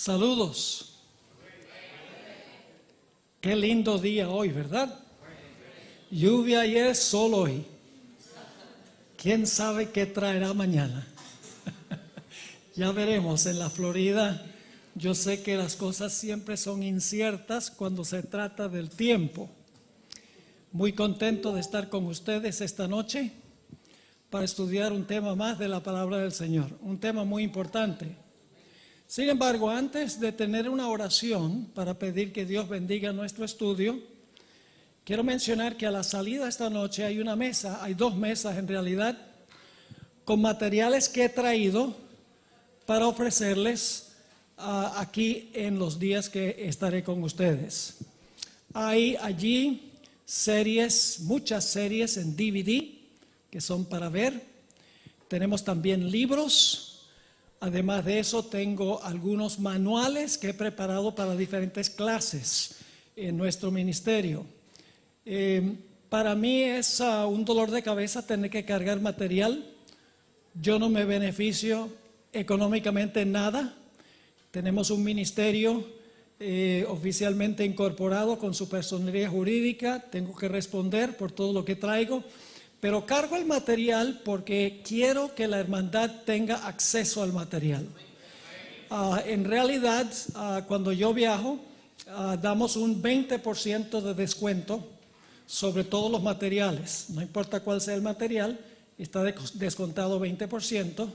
Saludos. Qué lindo día hoy, ¿verdad? Lluvia ayer, sol hoy. ¿Quién sabe qué traerá mañana? Ya veremos. En la Florida, yo sé que las cosas siempre son inciertas cuando se trata del tiempo. Muy contento de estar con ustedes esta noche para estudiar un tema más de la palabra del Señor, un tema muy importante. Sin embargo, antes de tener una oración para pedir que Dios bendiga nuestro estudio, quiero mencionar que a la salida esta noche hay una mesa, hay dos mesas en realidad, con materiales que he traído para ofrecerles aquí en los días que estaré con ustedes. Hay allí series, muchas series en DVD que son para ver. Tenemos también libros. Además de eso, tengo algunos manuales que he preparado para diferentes clases en nuestro ministerio. Para mí es un dolor de cabeza tener que cargar material. Yo no me beneficio económicamente en nada. Tenemos un ministerio oficialmente incorporado con su personería jurídica. Tengo que responder por todo lo que traigo. Pero cargo el material porque quiero que la hermandad tenga acceso al material. En realidad, cuando yo viajo, damos un 20% de descuento sobre todos los materiales. No importa cuál sea el material, está descontado 20%.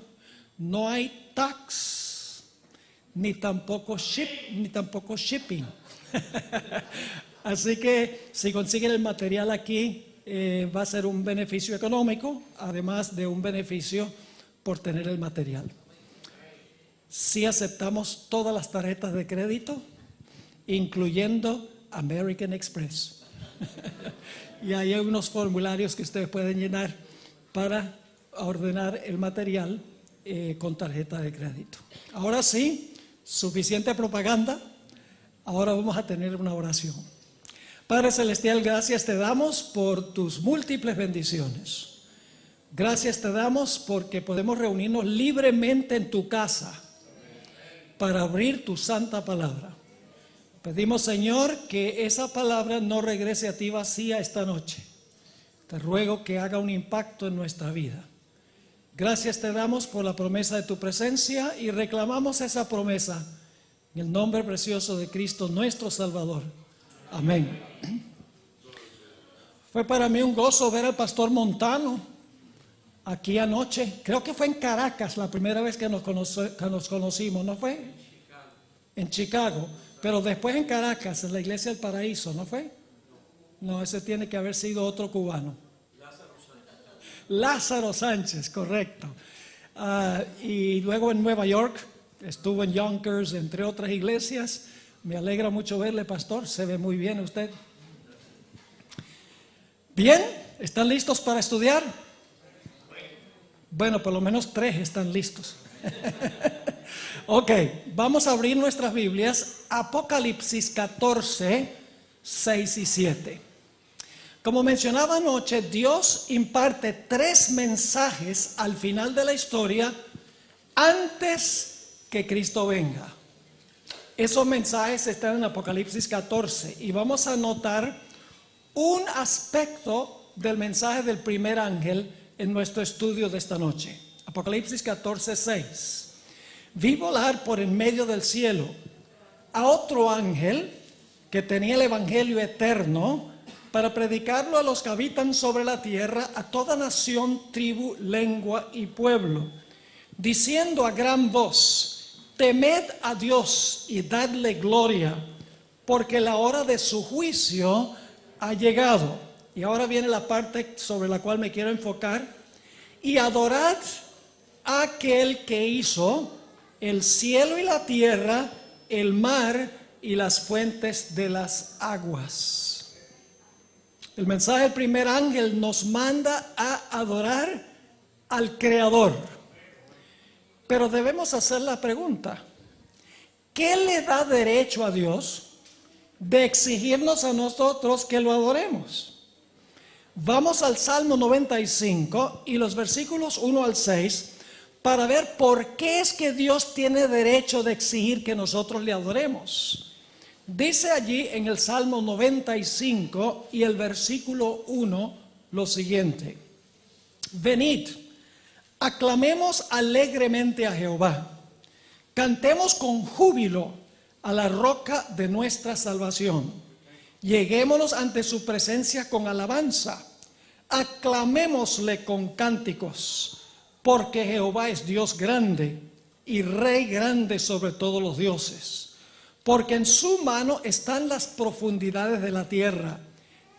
No hay tax, ni tampoco shipping. Así que si consiguen el material aquí, va a ser un beneficio económico, además de un beneficio por tener el material. Sí aceptamos todas las tarjetas de crédito, incluyendo American Express. Y hay unos formularios que ustedes pueden llenar para ordenar el material con tarjeta de crédito. Ahora sí, suficiente propaganda. Ahora vamos a tener una oración. Padre Celestial, gracias te damos por tus múltiples bendiciones. Gracias te damos porque podemos reunirnos libremente en tu casa para abrir tu santa palabra. Pedimos, Señor, que esa palabra no regrese a ti vacía esta noche. Te ruego que haga un impacto en nuestra vida. Gracias te damos por la promesa de tu presencia y reclamamos esa promesa en el nombre precioso de Cristo, nuestro Salvador. Amén. Fue para mí un gozo ver al pastor Montano aquí anoche. Creo que fue en Caracas la primera vez que nos conocimos, ¿no fue? En Chicago. Pero después en Caracas, en la Iglesia del Paraíso, ¿no fue? No, ese tiene que haber sido otro cubano. Lázaro Sánchez, correcto. Y luego en Nueva York, estuvo en Yonkers, entre otras iglesias. Me alegra mucho verle, pastor. Se ve muy bien usted. Bien, ¿están listos para estudiar? Bueno, por lo menos 3 están listos. Ok, vamos a abrir nuestras Biblias. Apocalipsis 14, 6 y 7. Como mencionaba anoche, Dios imparte 3 mensajes al final de la historia antes que Cristo venga. Esos mensajes están en Apocalipsis 14 y vamos a notar un aspecto del mensaje del primer ángel en nuestro estudio de esta noche. Apocalipsis 14, 6. Vi volar por en medio del cielo a otro ángel que tenía el evangelio eterno para predicarlo a los que habitan sobre la tierra, a toda nación, tribu, lengua y pueblo, diciendo a gran voz: temed a Dios y dadle gloria, porque la hora de su juicio ha llegado. Y ahora viene la parte sobre la cual me quiero enfocar. Y adorad a aquel que hizo el cielo y la tierra, el mar y las fuentes de las aguas. El mensaje del primer ángel nos manda a adorar al Creador. Pero debemos hacer la pregunta: ¿qué le da derecho a Dios de exigirnos a nosotros que lo adoremos? Vamos al Salmo 95 y los versículos 1 al 6 para ver por qué es que Dios tiene derecho de exigir que nosotros le adoremos. Dice allí en el Salmo 95 y el versículo 1 lo siguiente: venid, aclamemos alegremente a Jehová, cantemos con júbilo a la roca de nuestra salvación, lleguémonos ante su presencia con alabanza, aclamémosle con cánticos, porque Jehová es Dios grande y Rey grande sobre todos los dioses. Porque en su mano están las profundidades de la tierra,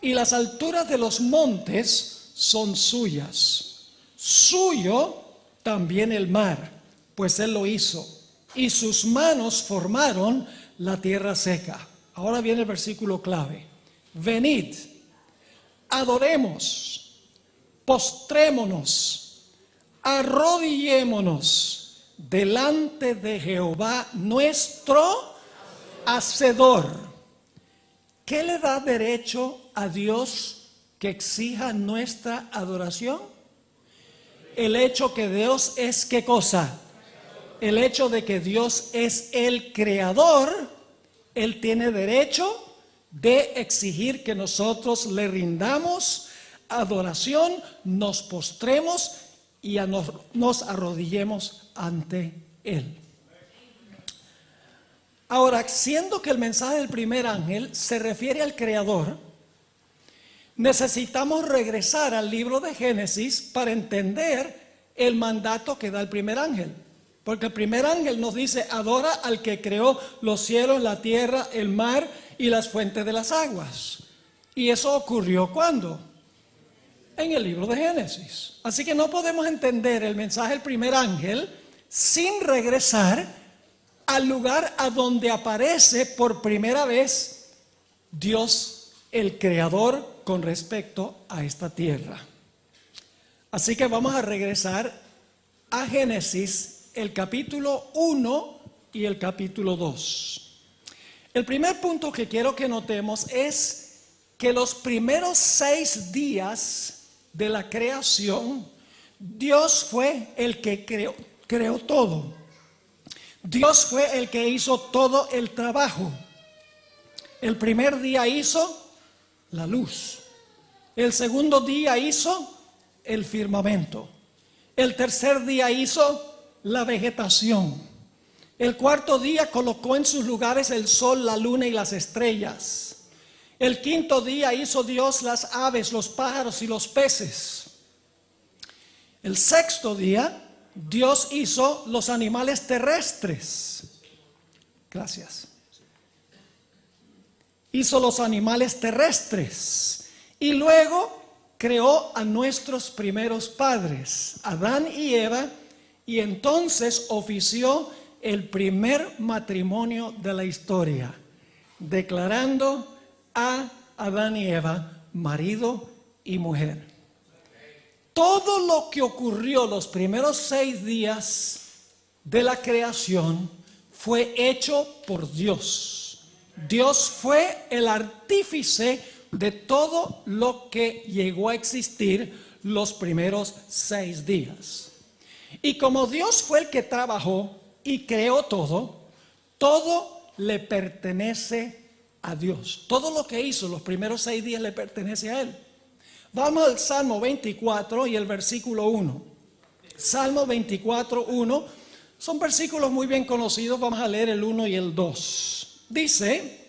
y las alturas de los montes son suyas. Suyo también el mar, pues él lo hizo, y sus manos formaron la tierra seca. Ahora viene el versículo clave: venid, adoremos, postrémonos, arrodillémonos delante de Jehová nuestro Hacedor. ¿Qué le da derecho a Dios que exija nuestra adoración? El hecho que Dios es, ¿qué cosa? El hecho de que Dios es el creador. Él tiene derecho de exigir que nosotros le rindamos adoración, nos postremos y nos arrodillemos ante Él. Ahora, siendo que el mensaje del primer ángel se refiere al Creador, necesitamos regresar al libro de Génesis para entender el mandato que da el primer ángel. Porque el primer ángel nos dice: adora al que creó los cielos, la tierra, el mar y las fuentes de las aguas. Y eso ocurrió ¿cuándo? En el libro de Génesis. Así que no podemos entender el mensaje del primer ángel sin regresar al lugar a donde aparece por primera vez Dios el creador con respecto a esta tierra. Así que vamos a regresar a Génesis, el capítulo 1 y el capítulo 2. El primer punto que quiero que notemos es que los primeros 6 días de la creación, Dios fue el que creó todo. Dios fue el que hizo todo el trabajo. El primer día hizo la luz. El segundo día hizo el firmamento. El tercer día hizo la vegetación. El cuarto día colocó en sus lugares el sol, la luna y las estrellas. El quinto día hizo Dios las aves, los pájaros y los peces. El sexto día Dios hizo los animales terrestres. Gracias. Hizo los animales terrestres. Y luego creó a nuestros primeros padres, Adán y Eva, y entonces ofició el primer matrimonio de la historia, declarando a Adán y Eva marido y mujer. Todo lo que ocurrió los primeros 6 días de la creación fue hecho por Dios. Dios fue el artífice de todo lo que llegó a existir los primeros 6 días. Y como Dios fue el que trabajó y creó todo, todo le pertenece a Dios. Todo lo que hizo los primeros 6 días le pertenece a Él. Vamos al Salmo 24 y el versículo 1. Salmo 24, 1. Son versículos muy bien conocidos. Vamos a leer el 1 y el 2. Dice: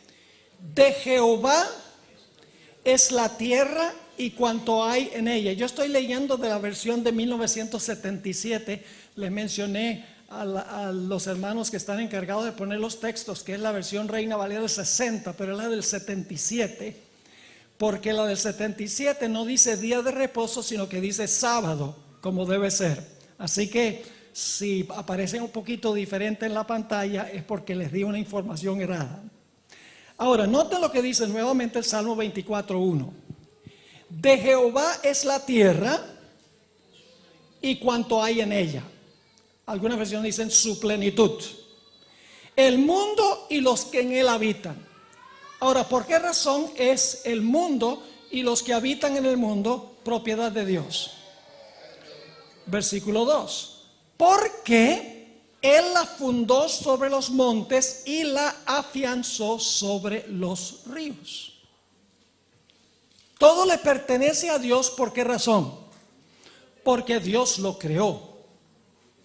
de Jehová es la tierra y cuanto hay en ella. Yo estoy leyendo de la versión de 1977. Les mencioné a los hermanos que están encargados de poner los textos, que es la versión Reina Valera del 60, pero es la del 77. Porque la del 77 no dice día de reposo, sino que dice sábado, como debe ser. Así que si aparece un poquito diferente en la pantalla, es porque les di una información errada. Ahora, noten lo que dice nuevamente el Salmo 24:1. De Jehová es la tierra y cuanto hay en ella. Algunas versiones dicen su plenitud. El mundo y los que en él habitan. Ahora, ¿por qué razón es el mundo y los que habitan en el mundo propiedad de Dios? Versículo 2. porque Él la fundó sobre los montes y la afianzó sobre los ríos. Todo le pertenece a Dios. ¿Por qué razón? Porque Dios lo creó.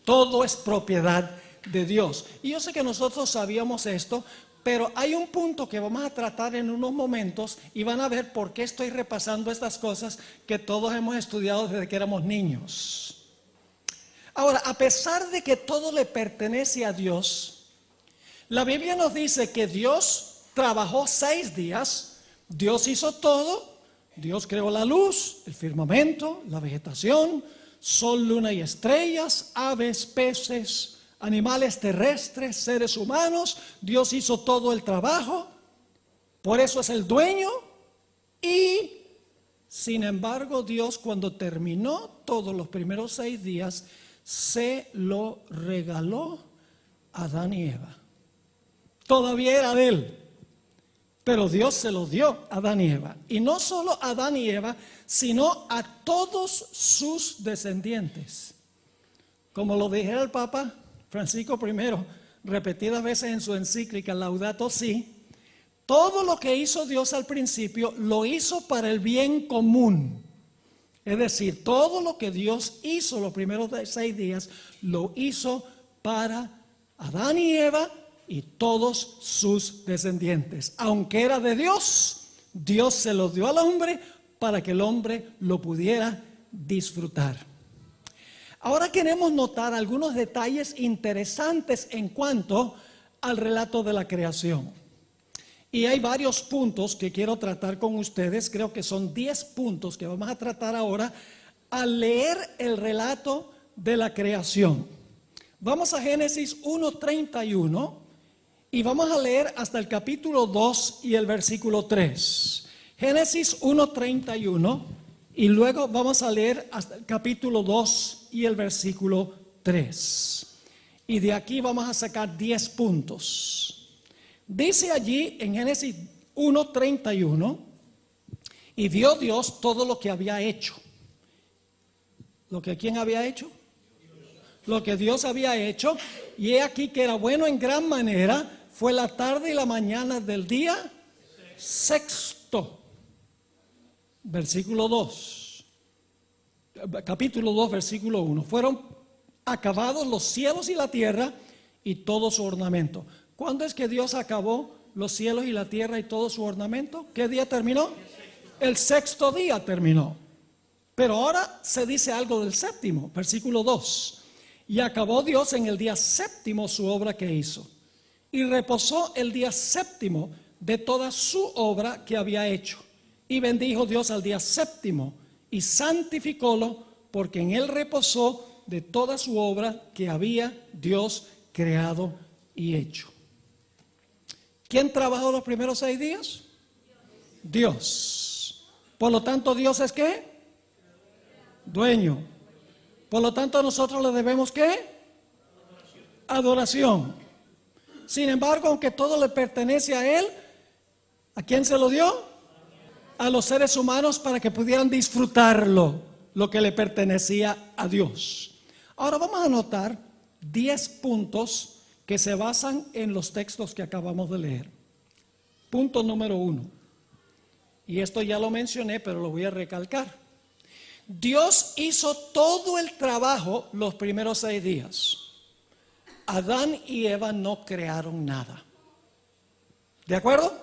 Todo es propiedad de Dios. Y yo sé que nosotros sabíamos esto, pero hay un punto que vamos a tratar en unos momentos y van a ver por qué estoy repasando estas cosas que todos hemos estudiado desde que éramos niños. Ahora, a pesar de que todo le pertenece a Dios, la Biblia nos dice que Dios trabajó 6 días, Dios hizo todo, Dios creó la luz, el firmamento, la vegetación, sol, luna y estrellas, aves, peces, animales terrestres, seres humanos. Dios hizo todo el trabajo, por eso es el dueño. Y sin embargo, Dios, cuando terminó todos los primeros 6 días, se lo regaló a Adán y Eva. Todavía era de él, pero Dios se lo dio a Adán y Eva. Y no solo a Adán y Eva, sino a todos sus descendientes. Como lo dijera el Papa Francisco I, repetidas veces en su encíclica Laudato Si, todo lo que hizo Dios al principio lo hizo para el bien común. Es decir, todo lo que Dios hizo los primeros 6 días, lo hizo para Adán y Eva y todos sus descendientes. Aunque era de Dios, Dios se lo dio al hombre para que el hombre lo pudiera disfrutar. Ahora queremos notar algunos detalles interesantes en cuanto al relato de la creación. Y hay varios puntos que quiero tratar con ustedes. Creo que son 10 puntos que vamos a tratar ahora al leer el relato de la creación. Vamos a Génesis 1:31 y vamos a leer hasta el capítulo 2 y el versículo 3. Génesis 1:31 y luego vamos a leer hasta el capítulo 2 y el versículo 3. Y de aquí vamos a sacar 10 puntos. Dice allí en Génesis 1:31, y vio Dios todo lo que había hecho. ¿Lo que quién había hecho? Lo que Dios había hecho, y he aquí que era bueno en gran manera. Fue la tarde y la mañana del día sexto. Versículo 2. Capítulo 2, versículo 1. Fueron acabados los cielos y la tierra y todo su ornamento. ¿Cuándo es que Dios acabó los cielos y la tierra y todo su ornamento? ¿Qué día terminó? El sexto día terminó. Pero ahora se dice algo del séptimo, versículo 2. Y acabó Dios en el día séptimo su obra que hizo. Y reposó el día séptimo de toda su obra que había hecho. Y bendijo Dios al día séptimo y santificólo, porque en él reposó de toda su obra que había Dios creado y hecho. ¿Quién trabajó los primeros 6 días? Dios. Por lo tanto, ¿Dios es qué? Dueño. Por lo tanto, nosotros le debemos ¿qué? Adoración. Sin embargo, aunque todo le pertenece a Él, ¿a quién se lo dio? A los seres humanos para que pudieran disfrutarlo, lo que le pertenecía a Dios. Ahora vamos a notar 10 puntos que se basan en los textos que acabamos de leer. Punto número 1. Y esto ya lo mencioné, pero lo voy a recalcar. Dios hizo todo el trabajo los primeros 6 días. Adán y Eva no crearon nada. ¿De acuerdo?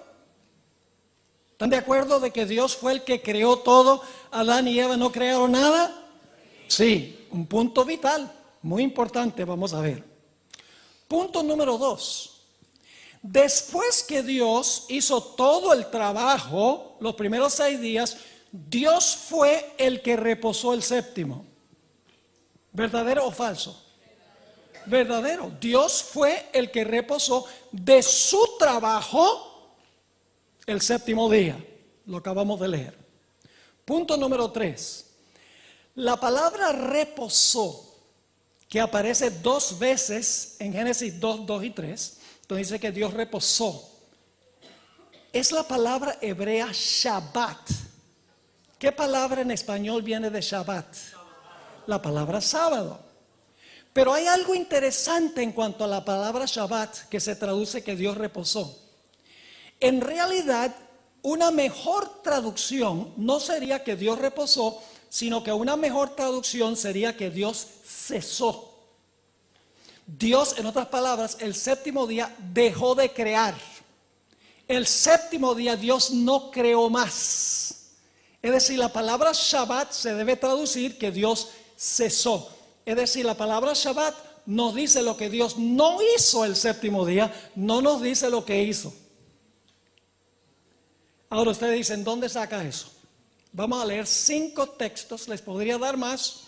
¿Están de acuerdo de que Dios fue el que creó todo? ¿Adán y Eva no crearon nada? Sí, un punto vital, muy importante, vamos a ver. Punto número 2. Después que Dios hizo todo el trabajo, los primeros 6 días, Dios fue el que reposó el séptimo. ¿Verdadero o falso? Verdadero. Dios fue el que reposó de su trabajo el séptimo día. Lo acabamos de leer. Punto número 3. La palabra reposó, que aparece 2 veces en Génesis 2, 2 y 3, donde dice que Dios reposó, es la palabra hebrea Shabbat. ¿Qué palabra en español viene de Shabbat? La palabra sábado. Pero hay algo interesante en cuanto a la palabra Shabbat, que se traduce que Dios reposó. En realidad, una mejor traducción no sería que Dios reposó, sino que una mejor traducción sería que Dios cesó. Dios, en otras palabras, el séptimo día dejó de crear. El séptimo día Dios no creó más. Es decir, la palabra Shabbat se debe traducir que Dios cesó. Es decir, la palabra Shabbat nos dice lo que Dios no hizo el séptimo día, no nos dice lo que hizo. Ahora ustedes dicen, ¿dónde saca eso? Vamos a leer 5 textos, les podría dar más,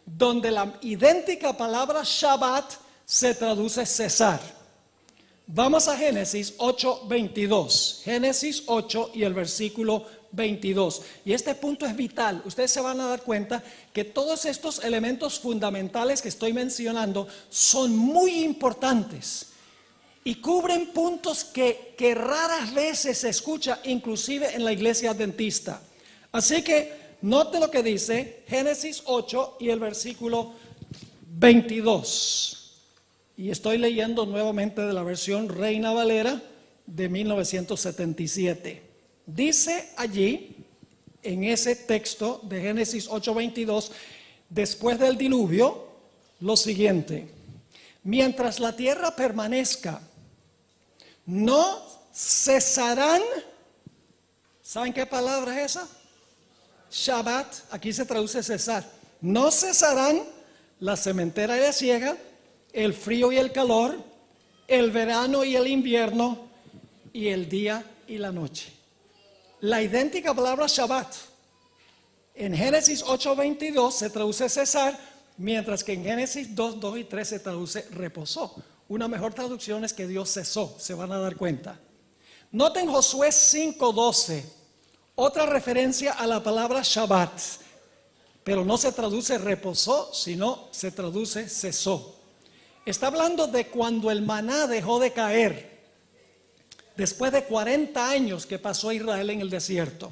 donde la idéntica palabra Shabbat se traduce cesar. Vamos a Génesis 8:22. Génesis 8 y el versículo 22. Y este punto es vital. Ustedes se van a dar cuenta que todos estos elementos fundamentales que estoy mencionando son muy importantes y cubren puntos que raras veces se escucha, inclusive en la iglesia adventista. Así que note lo que dice Génesis 8 y el versículo 22. Y estoy leyendo nuevamente de la versión Reina Valera de 1977. Dice allí, en ese texto de Génesis 8:22, después del diluvio, lo siguiente: mientras la tierra permanezca, no cesarán. ¿Saben qué palabra es esa? Shabbat, aquí se traduce cesar. No cesarán la sementera y la siega, el frío y el calor, el verano y el invierno, y el día y la noche. La idéntica palabra Shabbat en Génesis 8:22 se traduce cesar, mientras que en Génesis 2:2 y 3 se traduce reposó. Una mejor traducción es que Dios cesó, se van a dar cuenta. Noten Josué 5:12, otra referencia a la palabra Shabbat, pero no se traduce reposó, sino se traduce cesó. Está hablando de cuando el maná dejó de caer, después de 40 años que pasó Israel en el desierto.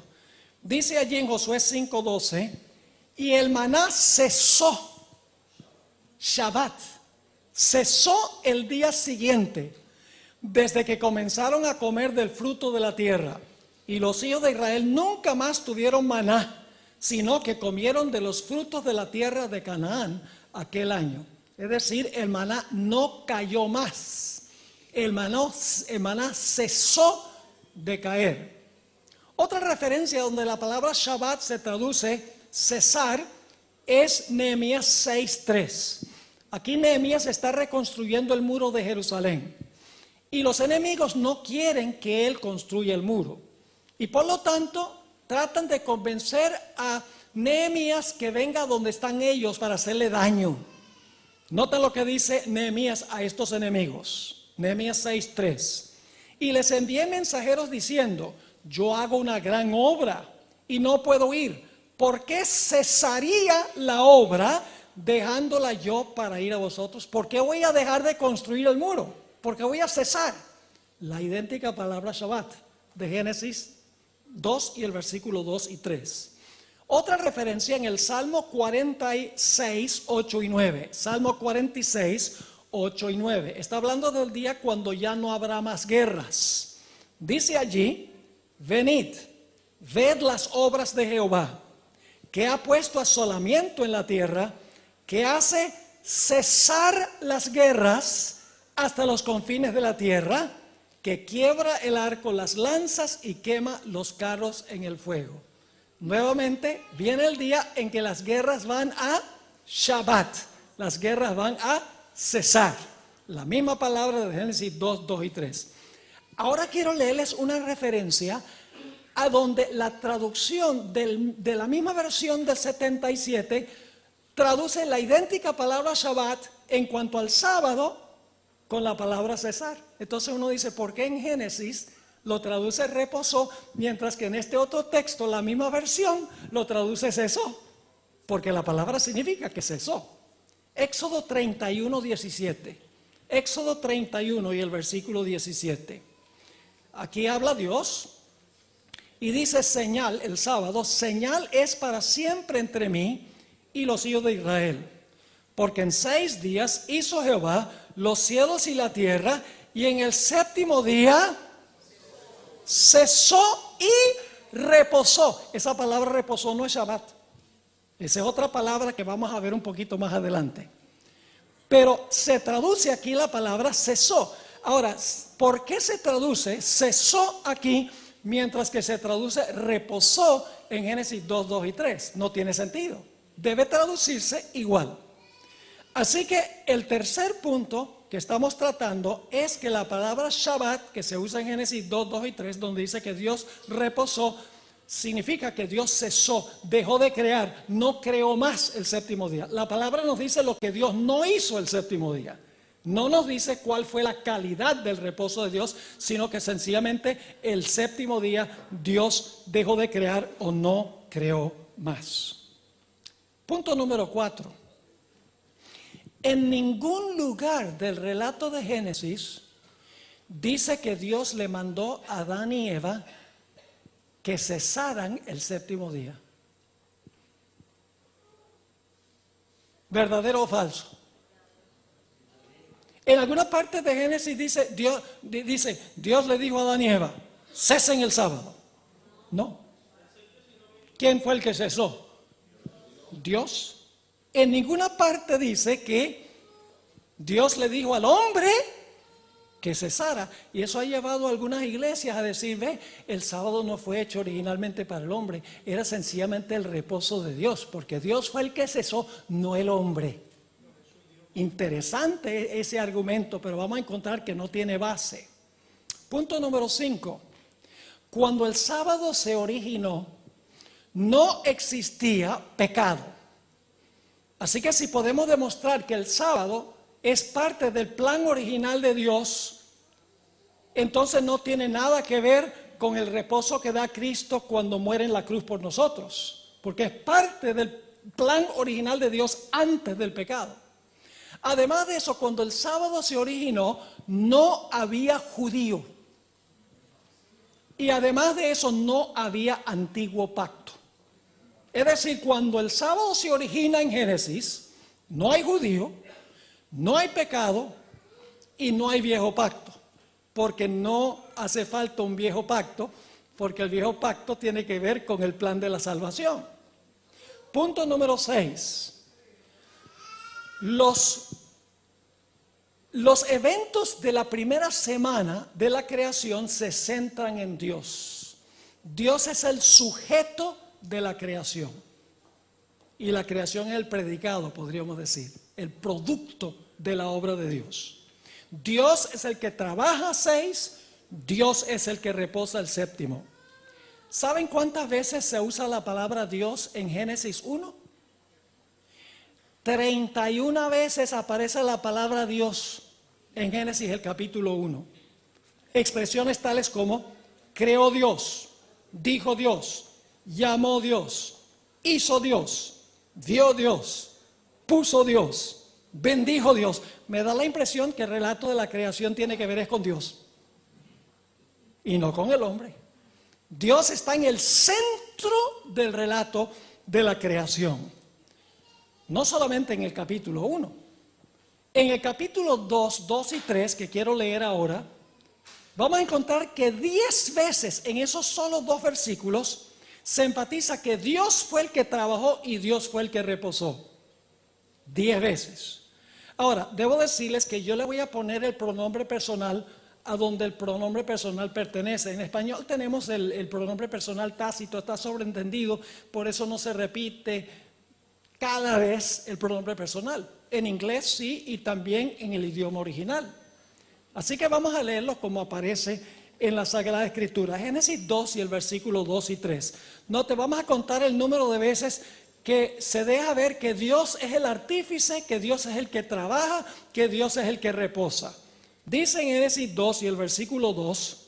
Dice allí en Josué 5:12, y el maná cesó, Shabbat, cesó el día siguiente, desde que comenzaron a comer del fruto de la tierra. Y los hijos de Israel nunca más tuvieron maná, sino que comieron de los frutos de la tierra de Canaán aquel año. Es decir, el maná no cayó más. El maná cesó de caer. Otra referencia donde la palabra Shabbat se traduce cesar es Nehemías 6:3. Aquí Nehemías está reconstruyendo el muro de Jerusalén. Y los enemigos no quieren que él construya el muro. Y por lo tanto, tratan de convencer a Nehemías que venga donde están ellos para hacerle daño. Nota lo que dice Nehemías a estos enemigos. Nehemías 6:3. Y les envié mensajeros diciendo: yo hago una gran obra y no puedo ir. ¿Por qué cesaría la obra dejándola yo para ir a vosotros? ¿Por qué voy a dejar de construir el muro? ¿Por qué voy a cesar? La idéntica palabra Shabbat de Génesis 2 y el versículo 2 y 3. Otra referencia en el Salmo 46, 8 y 9. Salmo 46, 8 y 9. Está hablando del día cuando ya no habrá más guerras. Dice allí: venid, ved las obras de Jehová, que ha puesto asolamiento en la tierra, que hace cesar las guerras hasta los confines de la tierra, que quiebra el arco, las lanzas y quema los carros en el fuego. Nuevamente viene el día en que las guerras van a Shabbat, las guerras van a cesar. La misma palabra de Génesis 2, 2 y 3. Ahora quiero leerles una referencia a donde la traducción de la misma versión del 77 traduce la idéntica palabra Shabbat en cuanto al sábado con la palabra cesar. Entonces uno dice, ¿por qué en Génesis lo traduce reposó, mientras que en este otro texto, la misma versión, lo traduce cesó? Porque la palabra significa que cesó. Éxodo 31, 17. Éxodo 31 y el versículo 17. Aquí habla Dios y dice: señal, el sábado, señal es para siempre entre mí y los hijos de Israel. Porque en 6 días hizo Jehová los cielos y la tierra, y en el séptimo día cesó y reposó. Esa palabra reposó no es Shabbat. Esa es otra palabra que vamos a ver un poquito más adelante. Pero se traduce aquí la palabra cesó. Ahora, ¿por qué se traduce cesó aquí mientras que se traduce reposó en Génesis 2, 2 y 3? No tiene sentido. Debe traducirse igual. Así que el tercer punto que estamos tratando es que la palabra Shabbat, que se usa en Génesis 2, 2 y 3, donde dice que Dios reposó, significa que Dios cesó, dejó de crear, no creó más el séptimo día. La palabra nos dice lo que Dios no hizo el séptimo día. No nos dice cuál fue la calidad del reposo de Dios, sino que sencillamente el séptimo día Dios dejó de crear o no creó más. Punto número 4. En ningún lugar del relato de Génesis dice que Dios le mandó a Adán y Eva que cesaran el séptimo día. ¿Verdadero o falso? En alguna parte de Génesis dice Dios le dijo a Adán y Eva, cesen el sábado. No. ¿Quién fue el que cesó? Dios. En ninguna parte dice que Dios le dijo al hombre que cesara. Y eso ha llevado a algunas iglesias a decir, ve, el sábado no fue hecho originalmente para el hombre, era sencillamente el reposo de Dios, porque Dios fue el que cesó, no el hombre. Interesante ese argumento, pero vamos a encontrar que no tiene base. Punto número 5. Cuando el sábado se originó, no existía pecado. Así que si podemos demostrar que el sábado es parte del plan original de Dios, entonces no tiene nada que ver con el reposo que da Cristo cuando muere en la cruz por nosotros, porque es parte del plan original de Dios antes del pecado. Además de eso, cuando el sábado se originó, no había judío. Y además de eso, no había antiguo pacto. Es decir, cuando el sábado se origina en Génesis, no hay judío, no hay pecado y no hay viejo pacto. Porque no hace falta un viejo pacto, porque el viejo pacto tiene que ver con el plan de la salvación. Punto número 6. Los eventos de la primera semana de la creación se centran en Dios. Dios es el sujeto de la creación. Y la creación es el predicado, podríamos decir, el producto de la obra de Dios. Dios es el que trabaja 6, Dios es el que reposa el séptimo. ¿Saben cuántas veces se usa la palabra Dios en Génesis 1? 31 veces aparece la palabra Dios en Génesis el capítulo 1. Expresiones tales como creó Dios, dijo Dios, llamó Dios, hizo Dios, dio Dios, puso Dios, bendijo Dios. Me da la impresión que el relato de la creación tiene que ver es con Dios y no con el hombre. Dios está en el centro del relato de la creación. No solamente en el capítulo 1. En el capítulo 2, 2 y 3, que quiero leer ahora, vamos a encontrar que 10 veces en esos solo 2 versículos se enfatiza que Dios fue el que trabajó y Dios fue el que reposó. 10 veces. Ahora, debo decirles que yo le voy a poner el pronombre personal a donde el pronombre personal pertenece. En español tenemos el pronombre personal tácito, está sobreentendido, por eso no se repite cada vez el pronombre personal. En inglés sí, y también en el idioma original. Así que vamos a leerlo como aparece en la Sagrada Escritura. Génesis 2 y el versículo 2 y 3. No te vamos a contar el número de veces que se deja ver que Dios es el artífice, que Dios es el que trabaja, que Dios es el que reposa. Dice en Génesis 2 y el versículo 2,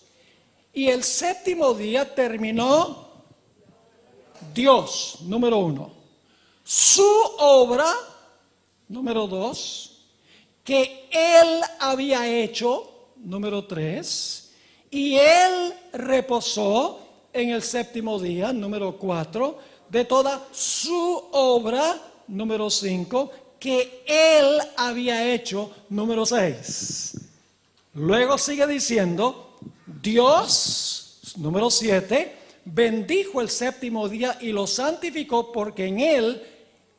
y el séptimo día terminó Dios, número 1, su obra, número 2, que Él había hecho, número 3, y Él reposó en el séptimo día, número 4, de toda su obra, número 5, que Él había hecho, número 6. Luego sigue diciendo, Dios, número 7, bendijo el séptimo día y lo santificó porque en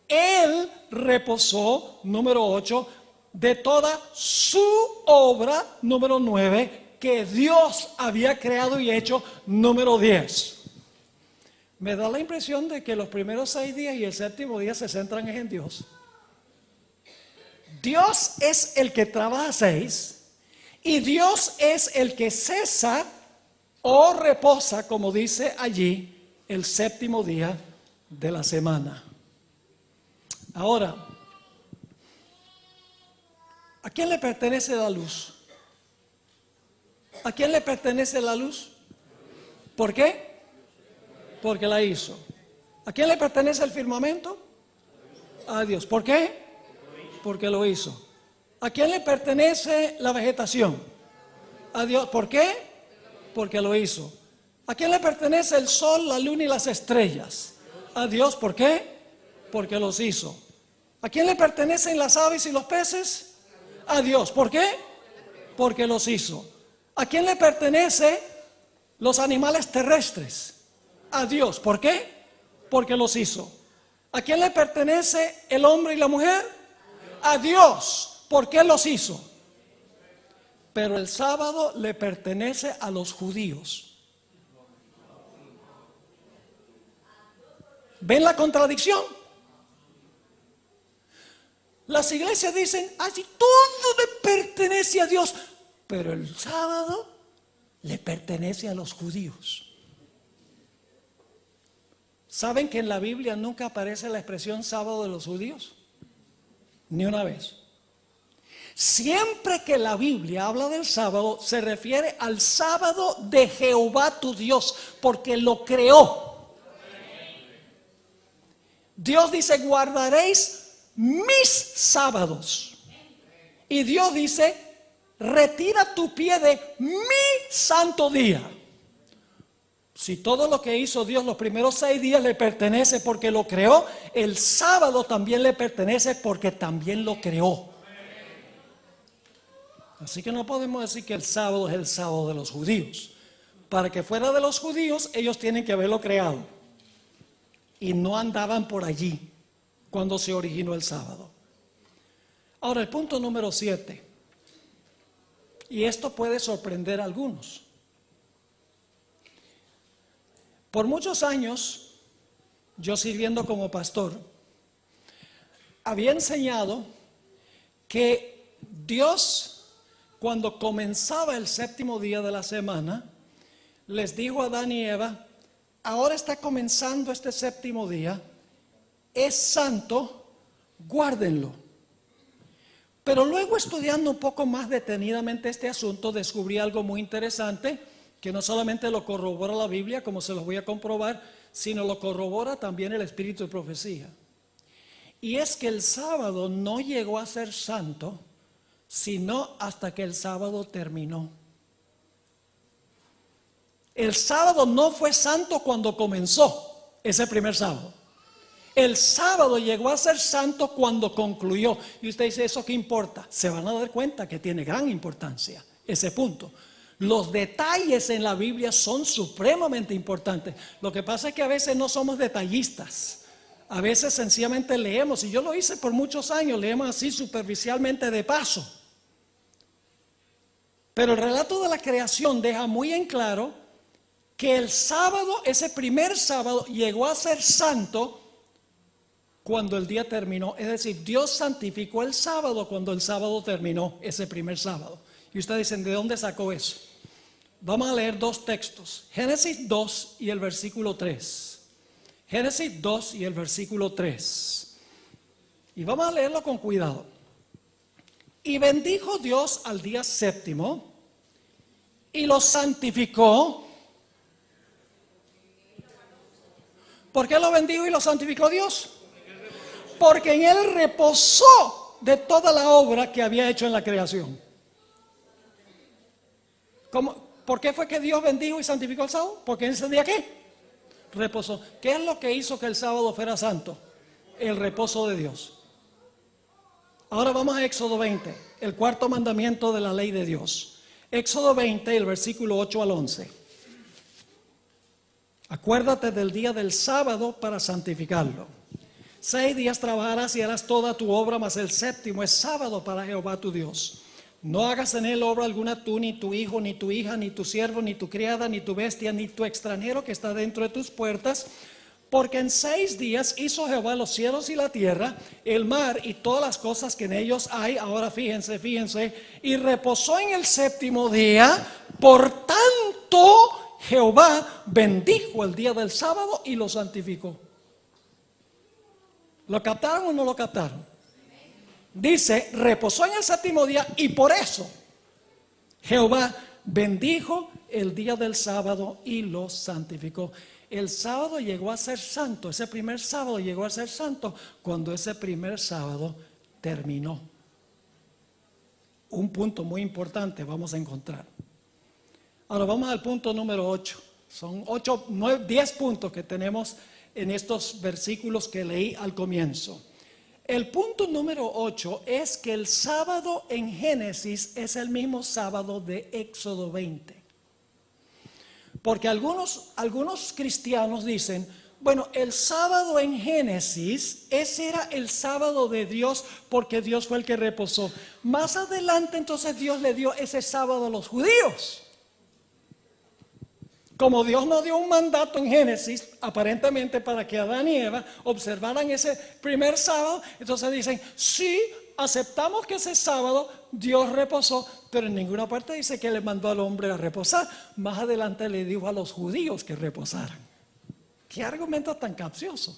Él reposó, número 8, de toda su obra, número 9, que Dios había creado y hecho, número 10. Me da la impresión de que los primeros 6 días y el séptimo día se centran en Dios. Dios es el que trabaja 6 y Dios es el que cesa o reposa, como dice allí, el séptimo día de la semana. Ahora, ¿a quién le pertenece la luz? ¿A quién le pertenece la luz? ¿Por qué? Porque la hizo. ¿A quién le pertenece el firmamento? A Dios. ¿Por qué? Porque lo hizo. ¿A quién le pertenece la vegetación? A Dios. ¿Por qué? Porque lo hizo. ¿A quién le pertenece el sol, la luna y las estrellas? A Dios. ¿Por qué? Porque los hizo. ¿A quién le pertenecen las aves y los peces? A Dios. ¿Por qué? Porque los hizo. ¿A quién le pertenecen los animales terrestres? A Dios. ¿Por qué? Porque los hizo. ¿A quién le pertenece el hombre y la mujer? A Dios. ¿Por qué los hizo? Pero el sábado le pertenece a los judíos. ¿Ven la contradicción? Las iglesias dicen, así todo le pertenece a Dios, pero el sábado le pertenece a los judíos. ¿Saben que en la Biblia nunca aparece la expresión sábado de los judíos? Ni una vez. Siempre que la Biblia habla del sábado, se refiere al sábado de Jehová tu Dios, porque lo creó. Dios dice, guardaréis mis sábados. Y Dios dice, retira tu pie de mi santo día. Si todo lo que hizo Dios los primeros 6 días le pertenece porque lo creó, el sábado también le pertenece porque también lo creó. Así que no podemos decir que el sábado es el sábado de los judíos. Para que fuera de los judíos, ellos tienen que haberlo creado. Y no andaban por allí cuando se originó el sábado. Ahora, el punto número 7. Y esto puede sorprender a algunos. Por muchos años, yo sirviendo como pastor, había enseñado que Dios, cuando comenzaba el séptimo día de la semana, les dijo a Adán y Eva, ahora está comenzando este séptimo día, es santo, guárdenlo. Pero luego, estudiando un poco más detenidamente este asunto, descubrí algo muy interesante, que no solamente lo corrobora la Biblia, como se los voy a comprobar, sino lo corrobora también el espíritu de profecía. Y es que el sábado no llegó a ser santo, sino hasta que el sábado terminó. El sábado no fue santo cuando comenzó, ese primer sábado. El sábado llegó a ser santo cuando concluyó. Y usted dice, ¿eso qué importa? Se van a dar cuenta que tiene gran importancia ese punto. Los detalles en la Biblia son supremamente importantes. Lo que pasa es que a veces no somos detallistas. A veces sencillamente leemos, y yo lo hice por muchos años, leemos así superficialmente de paso. Pero el relato de la creación deja muy en claro que el sábado, ese primer sábado, llegó a ser santo cuando el día terminó. Es decir, Dios santificó el sábado cuando el sábado terminó, ese primer sábado. Y ustedes dicen, ¿de dónde sacó eso? Vamos a leer 2 textos, Génesis 2 y el versículo 3. Génesis 2 y el versículo 3. Y vamos a leerlo con cuidado. Y bendijo Dios al día séptimo y lo santificó. ¿Por qué lo bendijo y lo santificó Dios? Porque en él reposó de toda la obra que había hecho en la creación. ¿Por qué fue que Dios bendijo y santificó el sábado? Porque en ese día, ¿qué? Reposó. ¿Qué es lo que hizo que el sábado fuera santo? El reposo de Dios. Ahora vamos a Éxodo 20, el cuarto mandamiento de la ley de Dios. Éxodo 20, el versículo 8 al 11. Acuérdate del día del sábado para santificarlo. 6 días trabajarás y harás toda tu obra, mas el séptimo es sábado para Jehová tu Dios. No hagas en él obra alguna tú, ni tu hijo, ni tu hija, ni tu siervo, ni tu criada, ni tu bestia, ni tu extranjero que está dentro de tus puertas. Porque en 6 días hizo Jehová los cielos y la tierra, el mar y todas las cosas que en ellos hay. Ahora fíjense, y reposó en el séptimo día. Por tanto, Jehová bendijo el día del sábado y lo santificó. ¿Lo captaron o no lo captaron? Dice, reposó en el séptimo día y por eso Jehová bendijo el día del sábado y lo santificó. El sábado llegó a ser santo, ese primer sábado llegó a ser santo cuando ese primer sábado terminó. Un punto muy importante vamos a encontrar. Ahora vamos al punto número 8. Son 10 puntos que tenemos en estos versículos que leí al comienzo. El punto número 8 es que el sábado en Génesis es el mismo sábado de Éxodo 20. Porque algunos cristianos dicen, bueno, el sábado en Génesis, ese era el sábado de Dios porque Dios fue el que reposó. Más adelante entonces Dios le dio ese sábado a los judíos. Como Dios no dio un mandato en Génesis, aparentemente para que Adán y Eva observaran ese primer sábado, entonces dicen, sí, aceptamos que ese sábado Dios reposó, pero en ninguna parte dice que le mandó al hombre a reposar. Más adelante le dijo a los judíos que reposaran. ¿Qué argumento tan capcioso?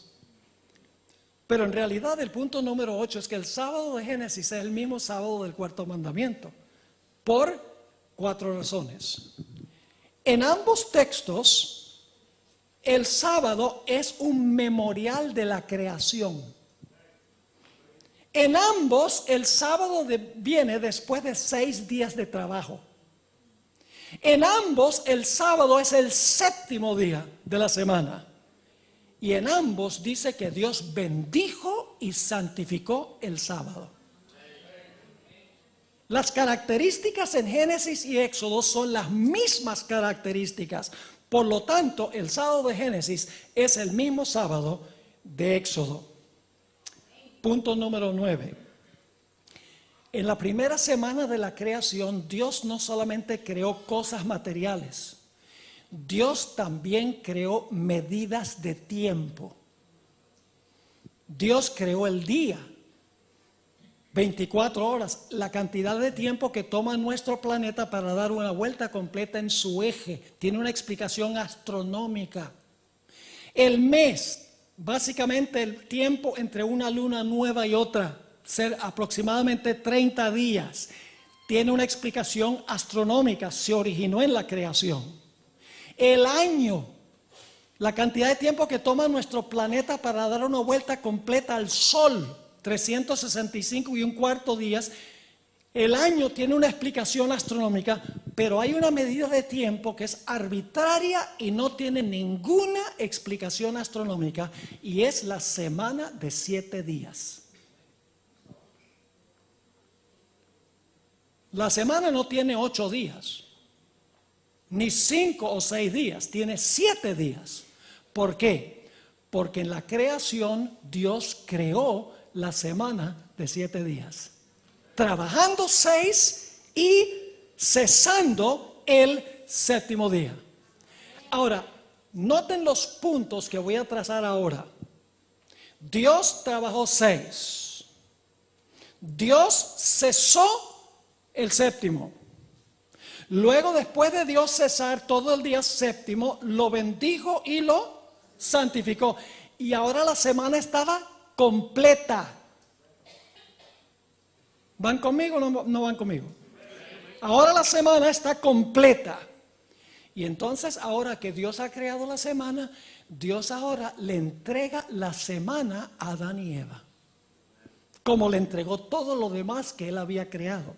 Pero en realidad el punto número 8 es que el sábado de Génesis es el mismo sábado del cuarto mandamiento, por 4 razones. En ambos textos, el sábado es un memorial de la creación. En ambos, el sábado viene después de 6 días de trabajo. En ambos, el sábado es el séptimo día de la semana. Y en ambos dice que Dios bendijo y santificó el sábado. Las características en Génesis y Éxodo son las mismas características. Por lo tanto, el sábado de Génesis es el mismo sábado de Éxodo. Punto número 9. En la primera semana de la creación, Dios no solamente creó cosas materiales, Dios también creó medidas de tiempo. Dios creó el día, 24 horas, la cantidad de tiempo que toma nuestro planeta para dar una vuelta completa en su eje. Tiene una explicación astronómica. El mes, básicamente el tiempo entre una luna nueva y otra, ser aproximadamente 30 días. Tiene una explicación astronómica, se originó en la creación. El año, la cantidad de tiempo que toma nuestro planeta para dar una vuelta completa al Sol, 365 y un cuarto días. El año tiene una explicación astronómica, pero hay una medida de tiempo que es arbitraria y no tiene ninguna explicación astronómica, y es la semana de 7 días. La semana no tiene 8 días, ni 5 o 6 días, tiene 7 días. ¿Por qué? Porque en la creación Dios creó la semana de 7 días, trabajando 6 y cesando el séptimo día. Ahora, noten los puntos que voy a trazar ahora. Dios trabajó 6. Dios cesó el séptimo. Luego, después de Dios cesar todo el día séptimo, lo bendijo y lo santificó. Y ahora la semana estaba completa. ¿Van conmigo o no van conmigo? Ahora la semana está completa. Y entonces, ahora que Dios ha creado la semana, Dios ahora le entrega la semana a Adán y Eva, como le entregó todo lo demás que Él había creado.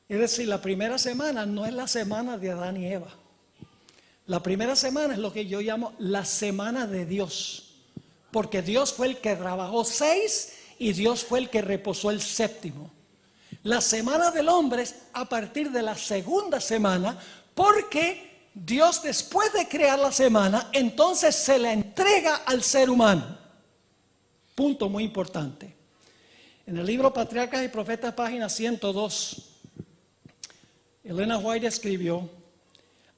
Es decir, la primera semana no es la semana de Adán y Eva. La primera semana es lo que yo llamo la semana de Dios, porque Dios fue el que trabajó 6 y Dios fue el que reposó el séptimo. La semana del hombre es a partir de la segunda semana, porque Dios, después de crear la semana, entonces se la entrega al ser humano. Punto muy importante. En el libro Patriarcas y Profetas, página 102, Elena White escribió: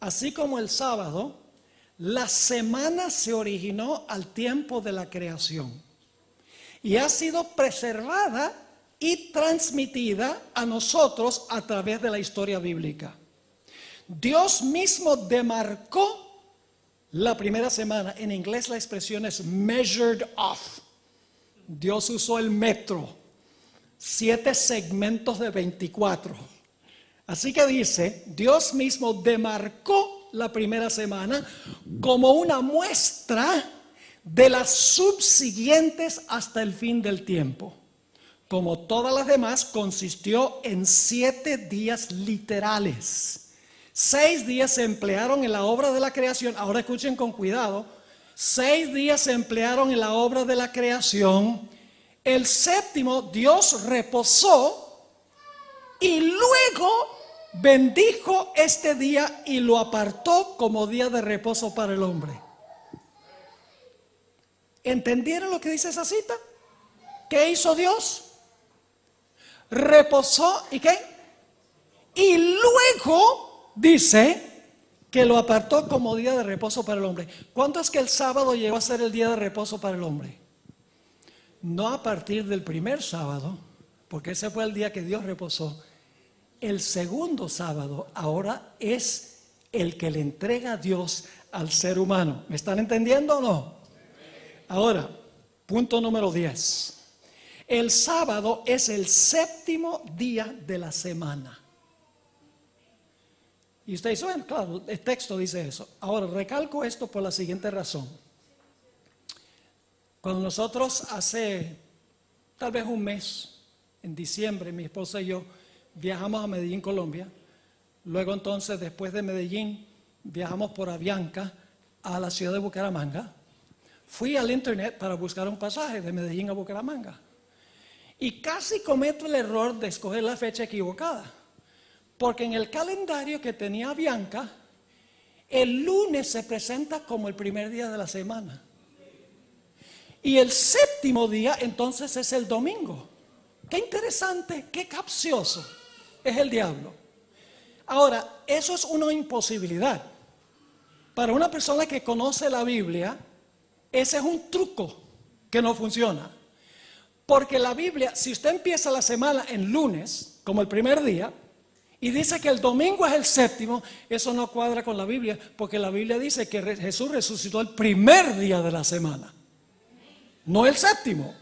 así como el sábado, la semana se originó al tiempo de la creación y ha sido preservada y transmitida a nosotros a través de la historia bíblica. Dios mismo demarcó la primera semana. En inglés la expresión es measured off. Dios usó el metro, 7 segmentos de 24. Así que dice, Dios mismo demarcó la primera semana como una muestra de las subsiguientes hasta el fin del tiempo. Como todas las demás, consistió en 7 días literales. 6 días se emplearon en la obra de la creación. Ahora escuchen con cuidado. 6 días se emplearon en la obra de la creación. El séptimo Dios reposó y luego bendijo este día y lo apartó como día de reposo para el hombre. ¿Entendieron lo que dice esa cita? ¿Qué hizo Dios? Reposó, ¿y qué? Y luego dice que lo apartó como día de reposo para el hombre. ¿Cuándo es que el sábado llegó a ser el día de reposo para el hombre? No a partir del primer sábado, porque ese fue el día que Dios reposó. El segundo sábado ahora es el que le entrega a Dios al ser humano. ¿Me están entendiendo o no? Ahora, punto número 10. El sábado es el séptimo día de la semana. Y usted dice, bueno, claro, el texto dice eso. Ahora, recalco esto por la siguiente razón. Cuando nosotros hace tal vez un mes, en diciembre, mi esposa y yo viajamos a Medellín, Colombia. Luego entonces, después de Medellín, viajamos por Avianca a la ciudad de Bucaramanga. Fui al internet para buscar un pasaje de Medellín a Bucaramanga. Y casi cometo el error de escoger la fecha equivocada. Porque en el calendario que tenía Avianca, el lunes se presenta como el primer día de la semana. Y el séptimo día entonces es el domingo. Qué interesante, qué capcioso es el diablo. Ahora, eso es una imposibilidad. Para una persona que conoce la Biblia, ese es un truco que no funciona. Porque la Biblia, si usted empieza la semana en lunes, como el primer día, y dice que el domingo es el séptimo, eso no cuadra con la Biblia, porque la Biblia dice que Jesús resucitó el primer día de la semana, no el séptimo.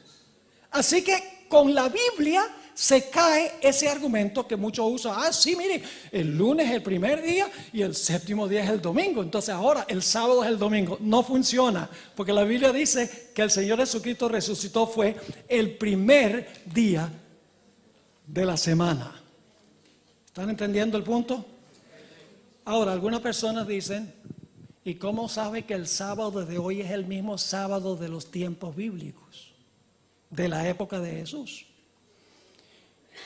Así que con la Biblia se cae ese argumento que muchos usan. Ah, sí, mire, el lunes es el primer día y el séptimo día es el domingo. Entonces ahora el sábado es el domingo. No funciona, porque la Biblia dice que el Señor Jesucristo resucitó fue el primer día de la semana. ¿Están entendiendo el punto? Ahora, algunas personas dicen, ¿y cómo sabe que el sábado de hoy es el mismo sábado de los tiempos bíblicos, de la época de Jesús?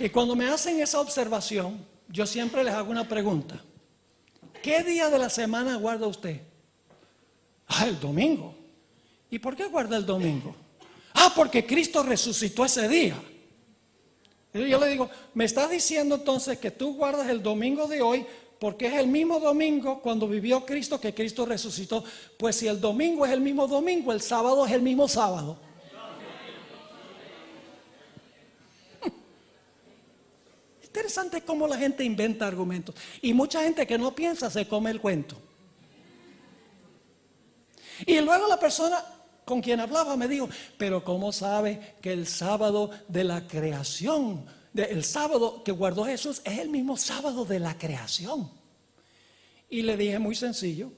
Y cuando me hacen esa observación, yo siempre les hago una pregunta. ¿Qué día de la semana guarda usted? Ah, el domingo. ¿Y por qué guarda el domingo? Ah, porque Cristo resucitó ese día. Y yo le digo, ¿me estás diciendo entonces que tú guardas el domingo de hoy porque es el mismo domingo cuando vivió Cristo que Cristo resucitó? Pues si el domingo es el mismo domingo, el sábado es el mismo sábado. Interesante cómo la gente inventa argumentos. Y mucha gente que no piensa se come el cuento. Y luego la persona con quien hablaba me dijo, pero ¿cómo sabe que el sábado de la creación, el sábado que guardó Jesús es el mismo sábado de la creación? Y le dije muy sencillo,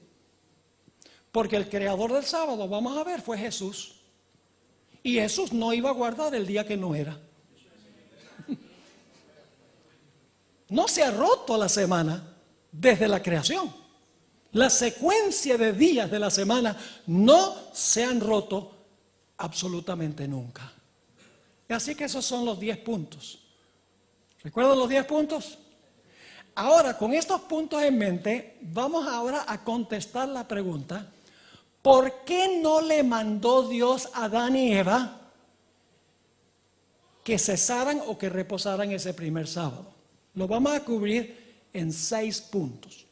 porque el creador del sábado, vamos a ver, fue Jesús. Y Jesús no iba a guardar el día que no era. No se ha roto la semana desde la creación. La secuencia de días de la semana no se han roto absolutamente nunca. Así que esos son los 10 puntos. ¿Recuerdan los 10 puntos? Ahora, con estos puntos en mente, vamos ahora a contestar la pregunta: ¿por qué no le mandó Dios a Adán y Eva que cesaran o que reposaran ese primer sábado? Lo vamos a cubrir en 6 puntos.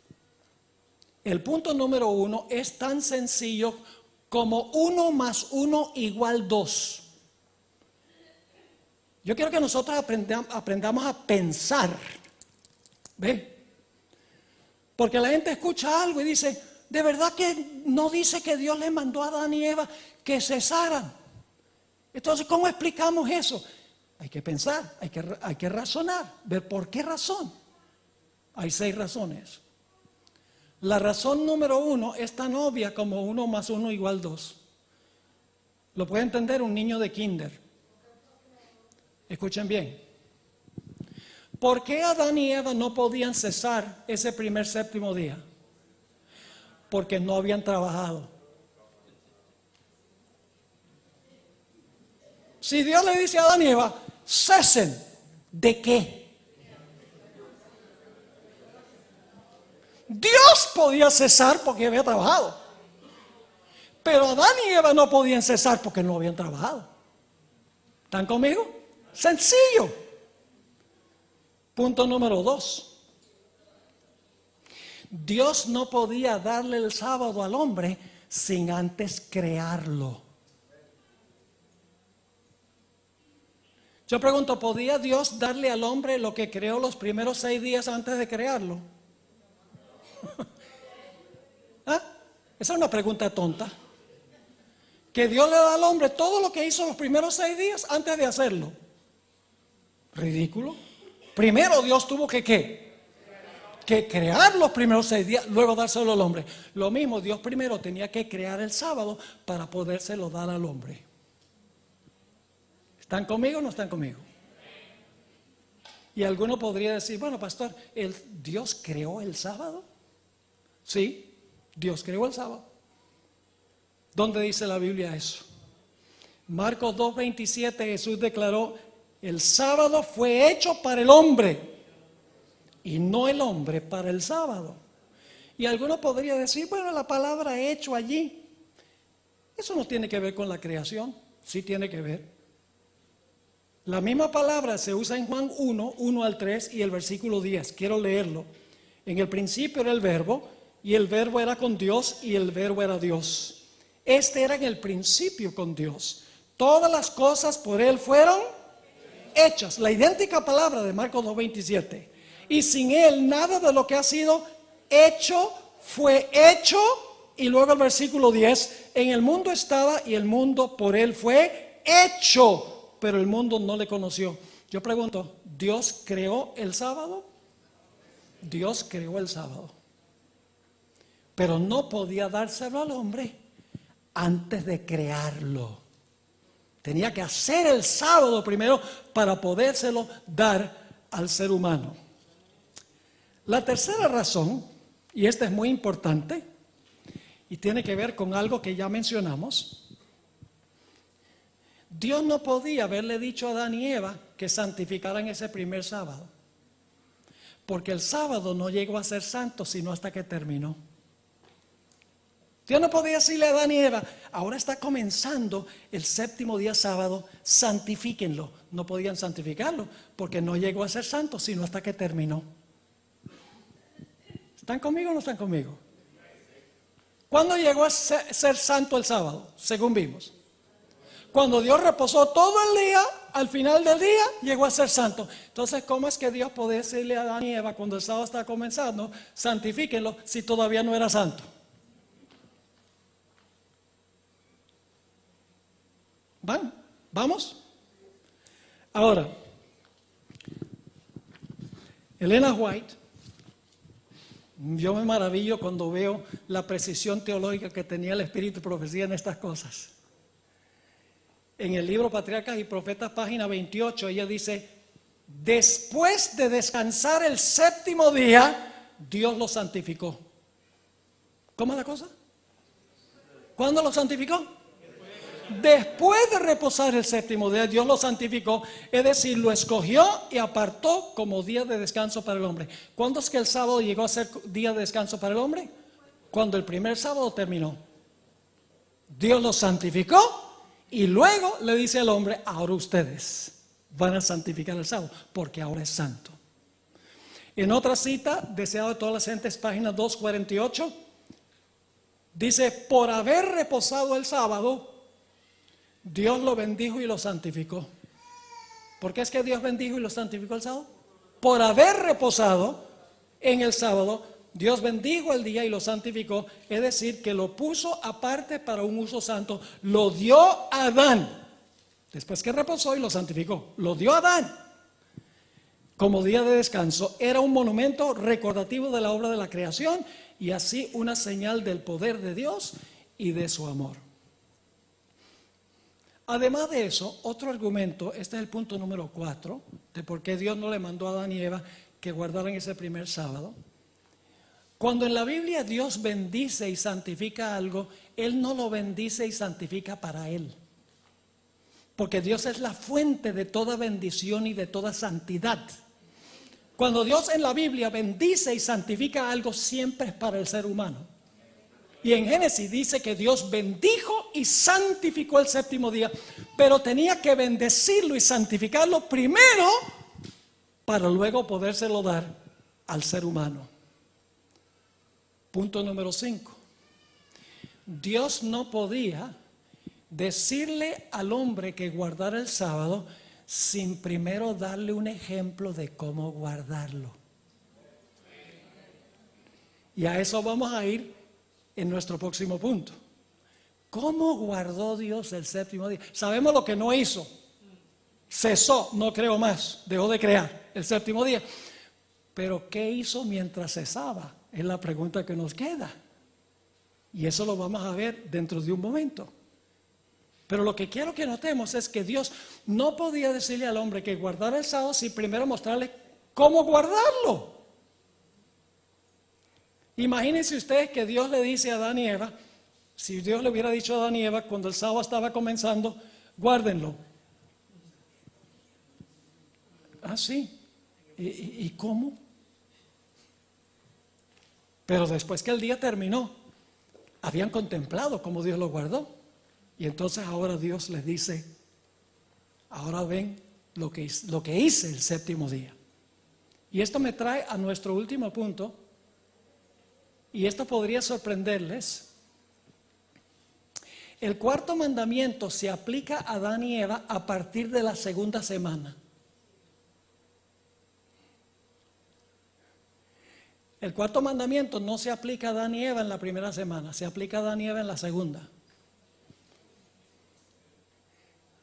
El punto número 1 es tan sencillo como 1 más 1 igual 2. Yo quiero que nosotros aprendamos a pensar. ¿Ve? Porque la gente escucha algo y dice: ¿de verdad que no dice que Dios le mandó a Adán y Eva que cesaran? Entonces, ¿cómo explicamos eso? Hay que pensar, hay que razonar, ver por qué razón. Hay 6 razones. La razón número 1 es tan obvia como 1 más 1 igual 2. Lo puede entender un niño de kinder. Escuchen bien. ¿Por qué Adán y Eva no podían cesar ese primer séptimo día? Porque no habían trabajado. Si Dios le dice a Adán y Eva: cesen, ¿de qué? Dios podía cesar porque había trabajado, pero Adán y Eva no podían cesar porque no habían trabajado. ¿Están conmigo? Sencillo. Punto número 2. Dios no podía darle el sábado al hombre sin antes crearlo. Yo pregunto, ¿podía Dios darle al hombre lo que creó los primeros 6 días antes de crearlo? ¿Ah? Esa es una pregunta tonta. Que Dios le da al hombre todo lo que hizo los primeros 6 días antes de hacerlo. Ridículo. Primero Dios tuvo que crear los primeros 6 días, luego dárselo al hombre. Lo mismo, Dios primero tenía que crear el sábado para podérselo dar al hombre. ¿Están conmigo o no están conmigo? Y alguno podría decir: bueno, pastor, ¿Dios creó el sábado? Sí, Dios creó el sábado. ¿Dónde dice la Biblia eso? Marcos 2:27, Jesús declaró: el sábado fue hecho para el hombre y no el hombre para el sábado. Y alguno podría decir: bueno, la palabra hecho allí, eso no tiene que ver con la creación. Sí tiene que ver. La misma palabra se usa en Juan 1 al 3 y el versículo 10. Quiero leerlo. En el principio era el verbo, y el verbo era con Dios, y el verbo era Dios. Este era en el principio con Dios. Todas las cosas por Él fueron hechas. La idéntica palabra de Marcos 2:27. Y sin Él nada de lo que ha sido hecho fue hecho. Y luego el versículo 10. En el mundo estaba y el mundo por Él fue hecho, pero el mundo no le conoció. Yo pregunto, ¿Dios creó el sábado? Dios creó el sábado, pero no podía dárselo al hombre antes de crearlo. Tenía que hacer el sábado primero para podérselo dar al ser humano. La tercera razón, y esta es muy importante y tiene que ver con algo que ya mencionamos. Dios no podía haberle dicho a Adán y Eva que santificaran ese primer sábado, porque el sábado no llegó a ser santo sino hasta que terminó. Dios no podía decirle a Adán y Eva: ahora está comenzando el séptimo día sábado, santifíquenlo. No podían santificarlo porque no llegó a ser santo sino hasta que terminó. ¿Están conmigo o no están conmigo? ¿Cuándo llegó a ser santo el sábado? Según vimos, cuando Dios reposó todo el día, al final del día llegó a ser santo. Entonces, ¿cómo es que Dios podía decirle a Adán y Eva cuando el sábado está comenzando, santifíquenlo, si todavía no era santo? ¿Vamos? Ahora, Elena White, yo me maravillo cuando veo la precisión teológica que tenía el Espíritu de Profecía en estas cosas. En el libro Patriarcas y Profetas, página 28, ella dice: después de descansar el séptimo día, Dios lo santificó. ¿Cómo es la cosa? ¿Cuándo lo santificó? Después de reposar el séptimo día, Dios lo santificó, es decir, lo escogió y apartó como día de descanso para el hombre. ¿Cuándo es que el sábado llegó a ser día de descanso para el hombre? Cuando el primer sábado terminó. Dios lo santificó y luego le dice al hombre, ahora ustedes van a santificar el sábado, porque ahora es santo. En otra cita, deseado de todas las gentes, página 248, dice, por haber reposado el sábado, Dios lo bendijo y lo santificó. ¿Por qué es que Dios bendijo y lo santificó el sábado? Por haber reposado en el sábado, Dios bendijo el día y lo santificó, es decir, que lo puso aparte para un uso santo, lo dio a Adán. Después que reposó y lo santificó, lo dio a Adán como día de descanso. Era un monumento recordativo de la obra de la creación y así una señal del poder de Dios y de su amor. Además de eso, otro argumento, este es el punto número 4, de por qué Dios no le mandó a Adán y Eva que guardaran ese primer sábado. Cuando en la Biblia Dios bendice y santifica algo, Él no lo bendice y santifica para Él. Porque Dios es la fuente de toda bendición y de toda santidad. Cuando Dios en la Biblia bendice y santifica algo, siempre es para el ser humano. Y en Génesis dice que Dios bendijo y santificó el séptimo día, pero tenía que bendecirlo y santificarlo primero para luego podérselo dar al ser humano. Punto número 5. Dios no podía decirle al hombre que guardara el sábado sin primero darle un ejemplo de cómo guardarlo. Y a eso vamos a ir en nuestro próximo punto. ¿Cómo guardó Dios el séptimo día? Sabemos lo que no hizo. Cesó, no creó más, dejó de crear el séptimo día. Pero ¿qué hizo mientras cesaba? Es la pregunta que nos queda. Y eso lo vamos a ver dentro de un momento. Pero lo que quiero que notemos es que Dios no podía decirle al hombre que guardara el sábado sin primero mostrarle cómo guardarlo. Imagínense ustedes que Dios le dice a Adán y Eva, si Dios le hubiera dicho a Adán y Eva cuando el sábado estaba comenzando, guárdenlo. Ah, sí. ¿Y cómo? Pero después que el día terminó, habían contemplado cómo Dios lo guardó. Y entonces ahora Dios les dice, ahora ven lo que hice el séptimo día. Y esto me trae a nuestro último punto, y esto podría sorprenderles. El cuarto mandamiento se aplica a Adán y Eva a partir de la segunda semana. El cuarto mandamiento no se aplica a Adán y Eva en la primera semana, se aplica a Adán y Eva en la segunda.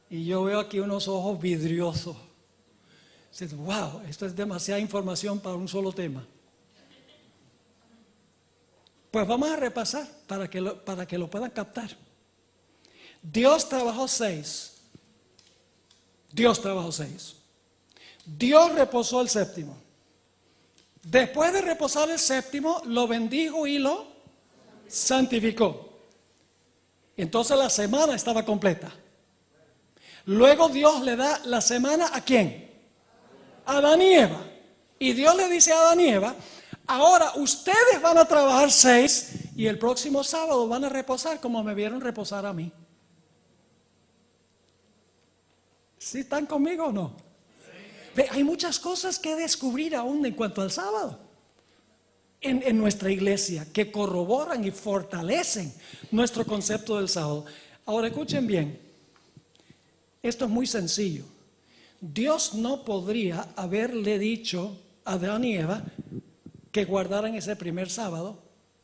Y yo veo aquí unos ojos vidriosos. Dices, wow, esto es demasiada información para un solo tema. Pues vamos a repasar para que lo puedan captar. Dios trabajó 6. Dios reposó el séptimo. Después de reposar el séptimo, lo bendijo y lo santificó. Entonces la semana estaba completa. Luego Dios le da la semana ¿a quién? A Adán y Eva. Y Dios le dice a Adán y Eva, ahora ustedes van a trabajar 6 y el próximo sábado van a reposar como me vieron reposar a mí. ¿Sí están conmigo o no? Hay muchas cosas que descubrir aún en cuanto al sábado en nuestra iglesia que corroboran y fortalecen nuestro concepto del sábado. Ahora escuchen bien, esto es muy sencillo. Dios no podría haberle dicho a Adán y Eva que guardaran ese primer sábado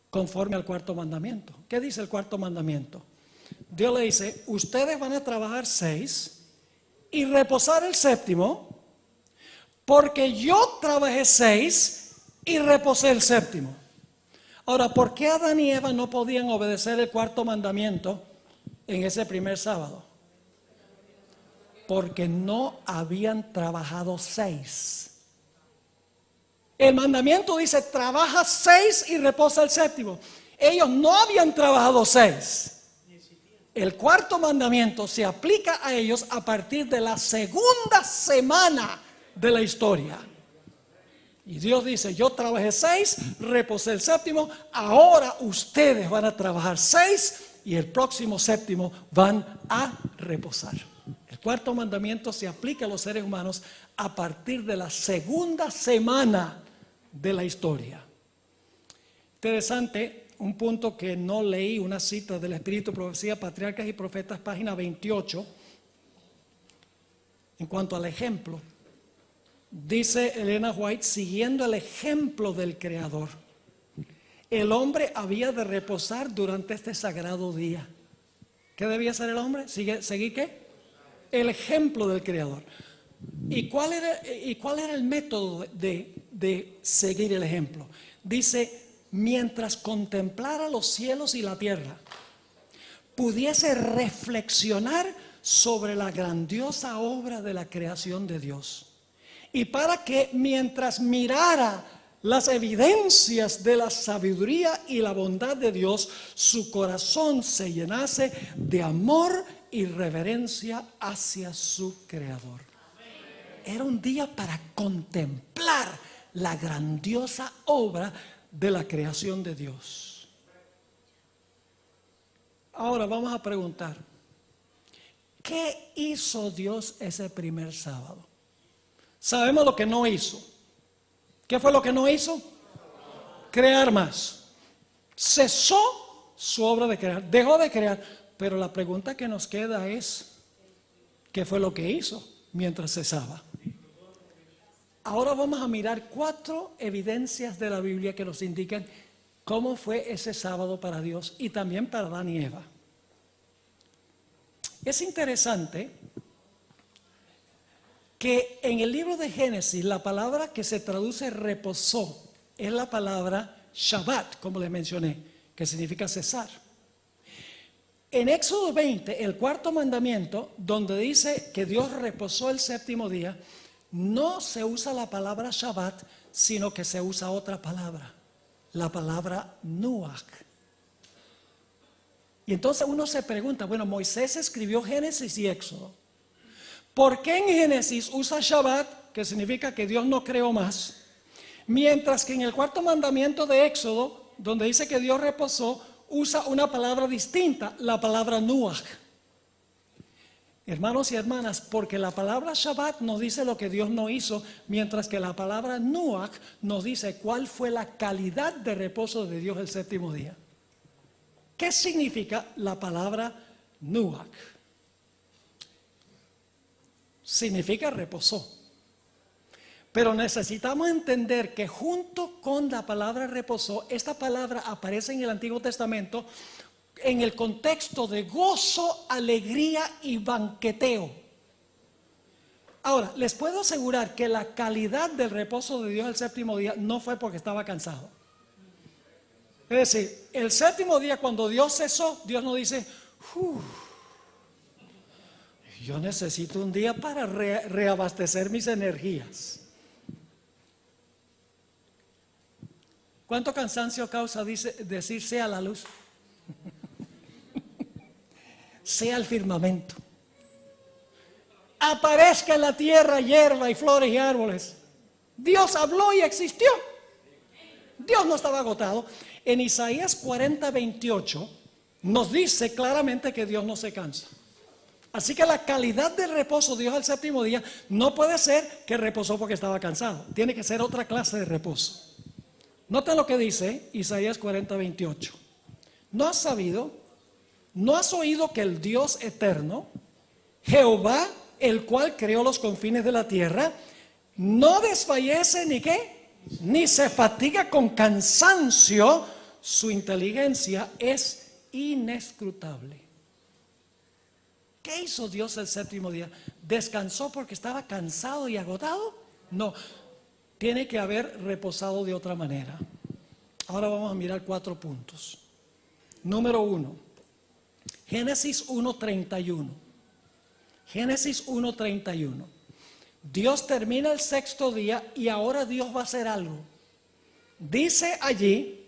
conforme al cuarto mandamiento. ¿Qué dice el cuarto mandamiento? Dios le dice, ustedes van a trabajar 6 y reposar el séptimo, porque yo trabajé 6 y reposé el séptimo. Ahora, ¿por qué Adán y Eva no podían obedecer el cuarto mandamiento en ese primer sábado? Porque no habían trabajado 6. El mandamiento dice, trabaja 6 y reposa el séptimo. Ellos no habían trabajado 6. El cuarto mandamiento se aplica a ellos a partir de la segunda semana de la historia. Y Dios dice, yo trabajé 6, reposé el séptimo, ahora ustedes van a trabajar 6 y el próximo séptimo van a reposar. El cuarto mandamiento se aplica a los seres humanos a partir de la segunda semana de la historia. Interesante, un punto que no leí, una cita del Espíritu, Profecía, Patriarcas y Profetas, página 28, en cuanto al ejemplo. Dice Elena White, siguiendo el ejemplo del Creador, el hombre había de reposar durante este sagrado día. ¿Qué debía hacer el hombre? ¿Seguir qué? El ejemplo del Creador. ¿Y cuál era el método de seguir el ejemplo? Dice, mientras contemplara los cielos y la tierra, pudiese reflexionar sobre la grandiosa obra de la creación de Dios. Y para que mientras mirara las evidencias de la sabiduría y la bondad de Dios, su corazón se llenase de amor y reverencia hacia su Creador. Era un día para contemplar la grandiosa obra de la creación de Dios. Ahora vamos a preguntar, ¿qué hizo Dios ese primer sábado? Sabemos lo que no hizo. ¿Qué fue lo que no hizo? Crear más. Cesó su obra de crear, dejó de crear. Pero la pregunta que nos queda es, ¿qué fue lo que hizo mientras cesaba? Ahora vamos a mirar 4 evidencias de la Biblia que nos indican cómo fue ese sábado para Dios y también para Adán y Eva. Es interesante que en el libro de Génesis la palabra que se traduce reposó es la palabra Shabbat, como les mencioné, que significa cesar. En Éxodo 20, el cuarto mandamiento, donde dice que Dios reposó el séptimo día, no se usa la palabra Shabbat, sino que se usa otra palabra, la palabra Nuach. Y entonces uno se pregunta, bueno, Moisés escribió Génesis y Éxodo. ¿Por qué en Génesis usa Shabbat, que significa que Dios no creó más? Mientras que en el cuarto mandamiento de Éxodo, donde dice que Dios reposó, usa una palabra distinta, la palabra Nuach. Hermanos y hermanas, porque la palabra Shabbat nos dice lo que Dios no hizo, mientras que la palabra Nuach nos dice cuál fue la calidad de reposo de Dios el séptimo día. ¿Qué significa la palabra Nuach? Significa reposó. Pero necesitamos entender que junto con la palabra reposó, esta palabra aparece en el Antiguo Testamento en el contexto de gozo, alegría y banqueteo. Ahora, les puedo asegurar que la calidad del reposo de Dios el séptimo día no fue porque estaba cansado. Es decir, el séptimo día cuando Dios cesó, Dios no dice, yo necesito un día para reabastecer mis energías. ¿Cuánto cansancio causa decir sea la luz? Sea el firmamento. Aparezca en la tierra hierba y flores y árboles. Dios habló y existió. Dios no estaba agotado. En Isaías 40:28 nos dice claramente que Dios no se cansa. Así que la calidad del reposo de Dios al séptimo día no puede ser que reposó porque estaba cansado. Tiene que ser otra clase de reposo. Noten lo que dice Isaías 40:28. ¿No has sabido? ¿No has oído que el Dios eterno, Jehová, el cual creó los confines de la tierra, no desfallece ni qué? Ni se fatiga con cansancio? Su inteligencia es inescrutable. ¿Qué hizo Dios el séptimo día? ¿Descansó porque estaba cansado y agotado? No, tiene que haber reposado de otra manera. Ahora vamos a mirar 4 puntos. Número 1, Génesis 1:31. Génesis 1:31. Dios termina el sexto día y ahora Dios va a hacer algo. Dice allí,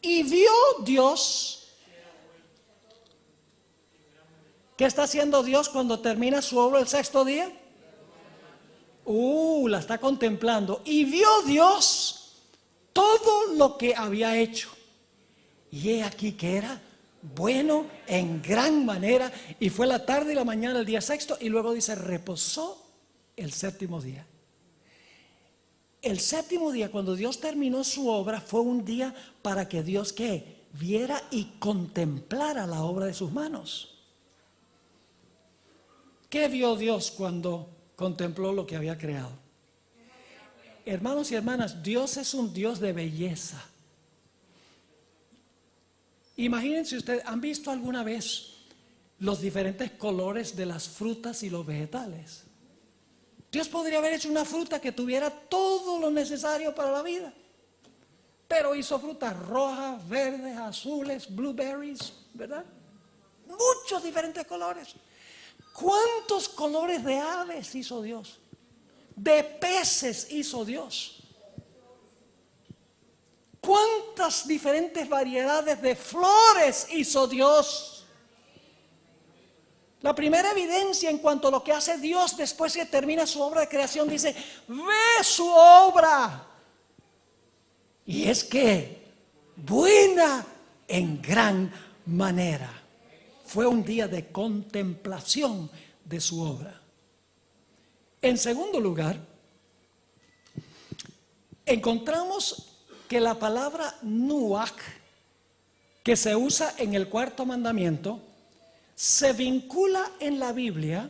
y vio Dios ¿Qué está haciendo Dios cuando termina su obra el sexto día? La está contemplando. Y vio Dios todo lo que había hecho. Y he aquí que era bueno en gran manera. Y fue la tarde y la mañana el día sexto. Y luego dice, reposó el séptimo día. El séptimo día, cuando Dios terminó su obra, fue un día para que Dios, ¿qué? Viera y contemplara la obra de sus manos. ¿Qué vio Dios cuando contempló lo que había creado? Hermanos y hermanas, Dios es un Dios de belleza. Imagínense ustedes, ¿han visto alguna vez los diferentes colores de las frutas y los vegetales? Dios podría haber hecho una fruta que tuviera todo lo necesario para la vida, pero hizo frutas rojas, verdes, azules, blueberries, ¿verdad? Muchos diferentes colores. ¿Cuántos colores de aves hizo Dios? De peces hizo Dios. ¿Cuántas diferentes variedades de flores hizo Dios? La primera evidencia en cuanto a lo que hace Dios después que termina su obra de creación dice, ve su obra. Y es que buena en gran manera. Fue un día de contemplación de su obra. En segundo lugar, encontramos que la palabra nuach, que se usa en el cuarto mandamiento, se vincula en la Biblia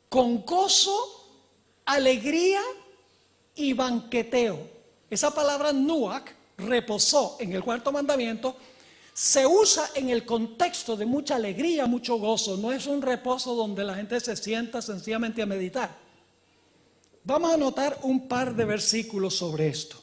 con gozo, alegría y banqueteo. Esa palabra nuach, reposó en el cuarto mandamiento, se usa en el contexto de mucha alegría, mucho gozo. No es un reposo donde la gente se sienta sencillamente a meditar. Vamos a notar un par de versículos sobre esto.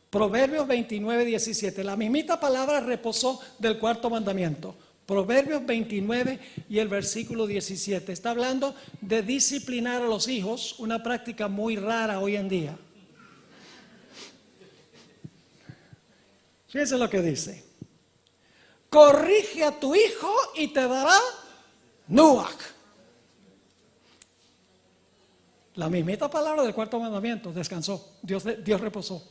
Proverbios 29, 17. La mismita palabra reposó del cuarto mandamiento. Proverbios 29 y el versículo 17. Está hablando de disciplinar a los hijos, una práctica muy rara hoy en día. Fíjense lo que dice. Corrige a tu hijo y te dará nuach. La mismita palabra del cuarto mandamiento, descansó, Dios reposó.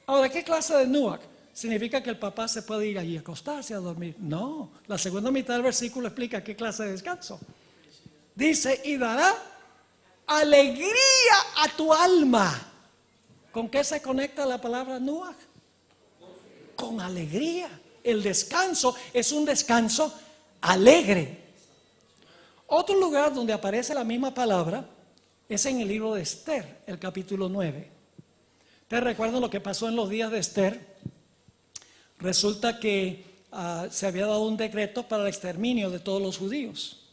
Ahora, ¿qué clase de nuach? ¿Significa que el papá se puede ir allí a acostarse, a dormir? No, la segunda mitad del versículo explica qué clase de descanso. Dice, y dará alegría a tu alma. ¿Con qué se conecta la palabra nuach? Con alegría. El descanso es un descanso alegre. Otro lugar donde aparece la misma palabra es en el libro de Esther, el capítulo 9. ¿Ustedes recuerdan lo que pasó en los días de Esther? Resulta que se había dado un decreto para el exterminio de todos los judíos.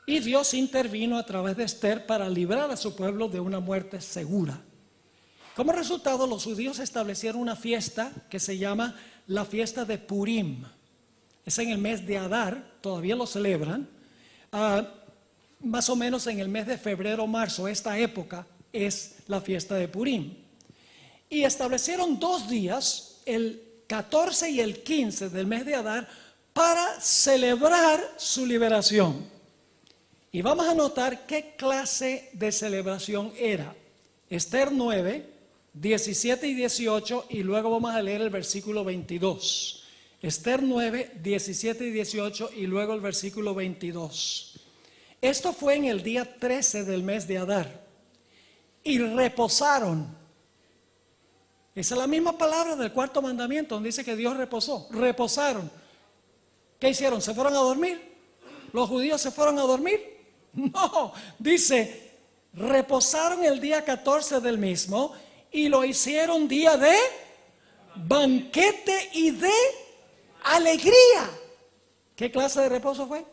Y Dios intervino a través de Esther para librar a su pueblo de una muerte segura. Como resultado, los judíos establecieron una fiesta que se llama la fiesta de Purim. Es en el mes de Adar, todavía lo celebran. Más o menos en el mes de febrero o marzo, esta época es la fiesta de Purim. Y establecieron 2 días, el 14 y el 15 del mes de Adar, para celebrar su liberación. Y vamos a notar qué clase de celebración era. Esther 9, 17 y 18, y luego vamos a leer el versículo 22. Esther 9, 17 y 18, y luego el versículo 22. Esto fue en el día 13 del mes de Adar. Y reposaron. Esa es la misma palabra del cuarto mandamiento, donde dice que Dios reposó. Reposaron. ¿Qué hicieron? ¿Se fueron a dormir? ¿Los judíos se fueron a dormir? No, dice, reposaron el día 14 del mismo y lo hicieron día de banquete y de alegría. ¿Qué clase de reposo fue?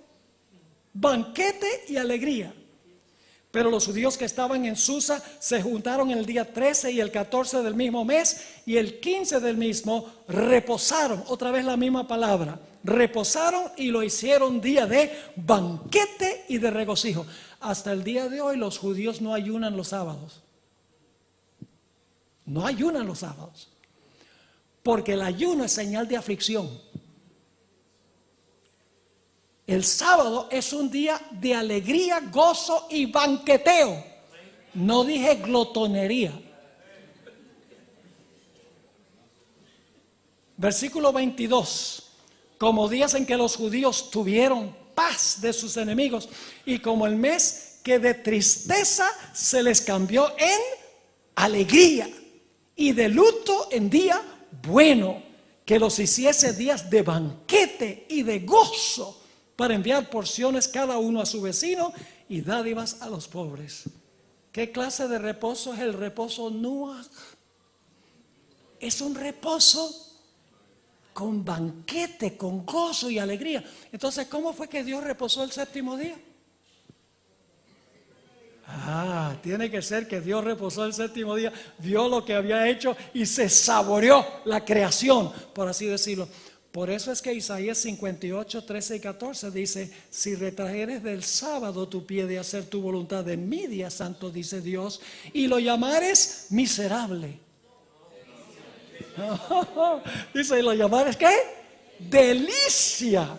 Banquete y alegría. Pero los judíos que estaban en Susa se juntaron el día 13 y el 14 del mismo mes, y el 15 del mismo reposaron. Otra vez la misma palabra. Reposaron y lo hicieron día de banquete y de regocijo. Hasta el día de hoy los judíos no ayunan los sábados. No ayunan los sábados. Porque el ayuno es señal de aflicción. El sábado es un día de alegría, gozo y banqueteo. No dije glotonería. Versículo 22. Como días en que los judíos tuvieron paz de sus enemigos y como el mes que de tristeza se les cambió en alegría y de luto en día bueno, que los hiciese días de banquete y de gozo para enviar porciones cada uno a su vecino y dádivas a los pobres. ¿Qué clase de reposo es el reposo Nuach? Es un reposo con banquete, con gozo y alegría. Entonces, ¿cómo fue que Dios reposó el séptimo día? Tiene que ser que Dios reposó el séptimo día, vio lo que había hecho y se saboreó la creación, por así decirlo. Por eso es que Isaías 58, 13 y 14 dice: si retrajeres del sábado tu pie de hacer tu voluntad de mi día santo, dice Dios, y lo llamares miserable. Dice, ¿y lo llamares qué? Delicia,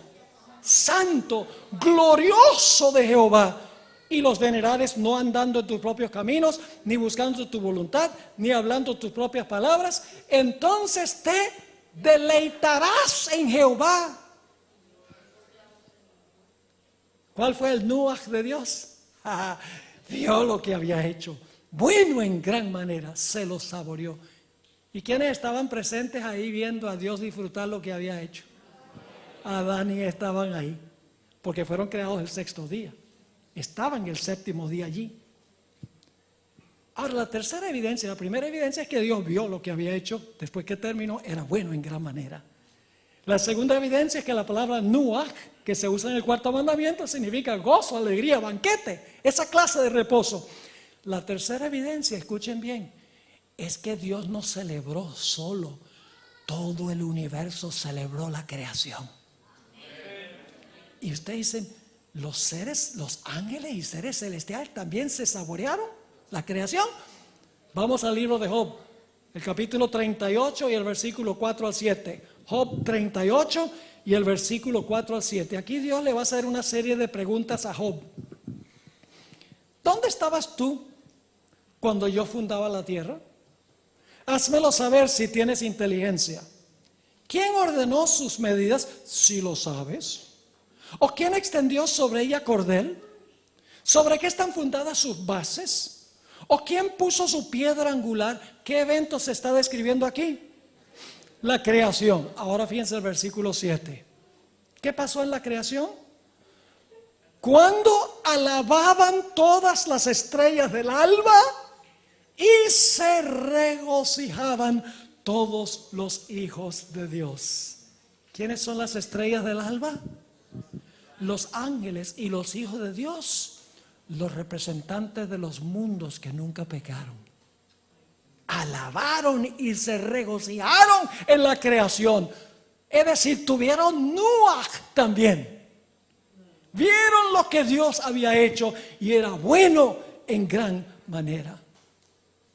santo, glorioso de Jehová. Y los venerares no andando en tus propios caminos, ni buscando tu voluntad, ni hablando tus propias palabras, entonces te deleitarás en Jehová. ¿Cuál fue el Nuach de Dios? Vio lo que había hecho, bueno en gran manera, se lo saboreó. ¿Y quiénes estaban presentes ahí viendo a Dios disfrutar lo que había hecho? Adán y estaban ahí, porque fueron creados el sexto día. Estaban el séptimo día allí. Ahora, la tercera evidencia, la primera evidencia es que Dios vio lo que había hecho después que terminó, era bueno en gran manera. La segunda evidencia es que la palabra Nuach, que se usa en el cuarto mandamiento, significa gozo, alegría, banquete, esa clase de reposo. La tercera evidencia, escuchen bien, es que Dios no celebró solo, todo el universo celebró la creación. Y ustedes dicen, los seres, los ángeles y seres celestiales también se saborearon la creación. Vamos al libro de Job, el capítulo 38 y el versículo 4 al 7. Job 38 y el versículo 4 al 7. Aquí Dios le va a hacer una serie de preguntas a Job. ¿Dónde estabas tú cuando yo fundaba la tierra? Házmelo saber si tienes inteligencia. ¿Quién ordenó sus medidas, si lo sabes? ¿O quién extendió sobre ella cordel? ¿Sobre qué están fundadas sus bases? ¿O quién puso su piedra angular? ¿Qué evento se está describiendo aquí? La creación. Ahora fíjense el versículo 7. ¿Qué pasó en la creación? Cuando alababan todas las estrellas del alba y se regocijaban todos los hijos de Dios. ¿Quiénes son las estrellas del alba? Los ángeles y los hijos de Dios, los representantes de los mundos que nunca pecaron. Alabaron y se regocijaron en la creación. Es decir, tuvieron Nuach también. Vieron lo que Dios había hecho y era bueno en gran manera.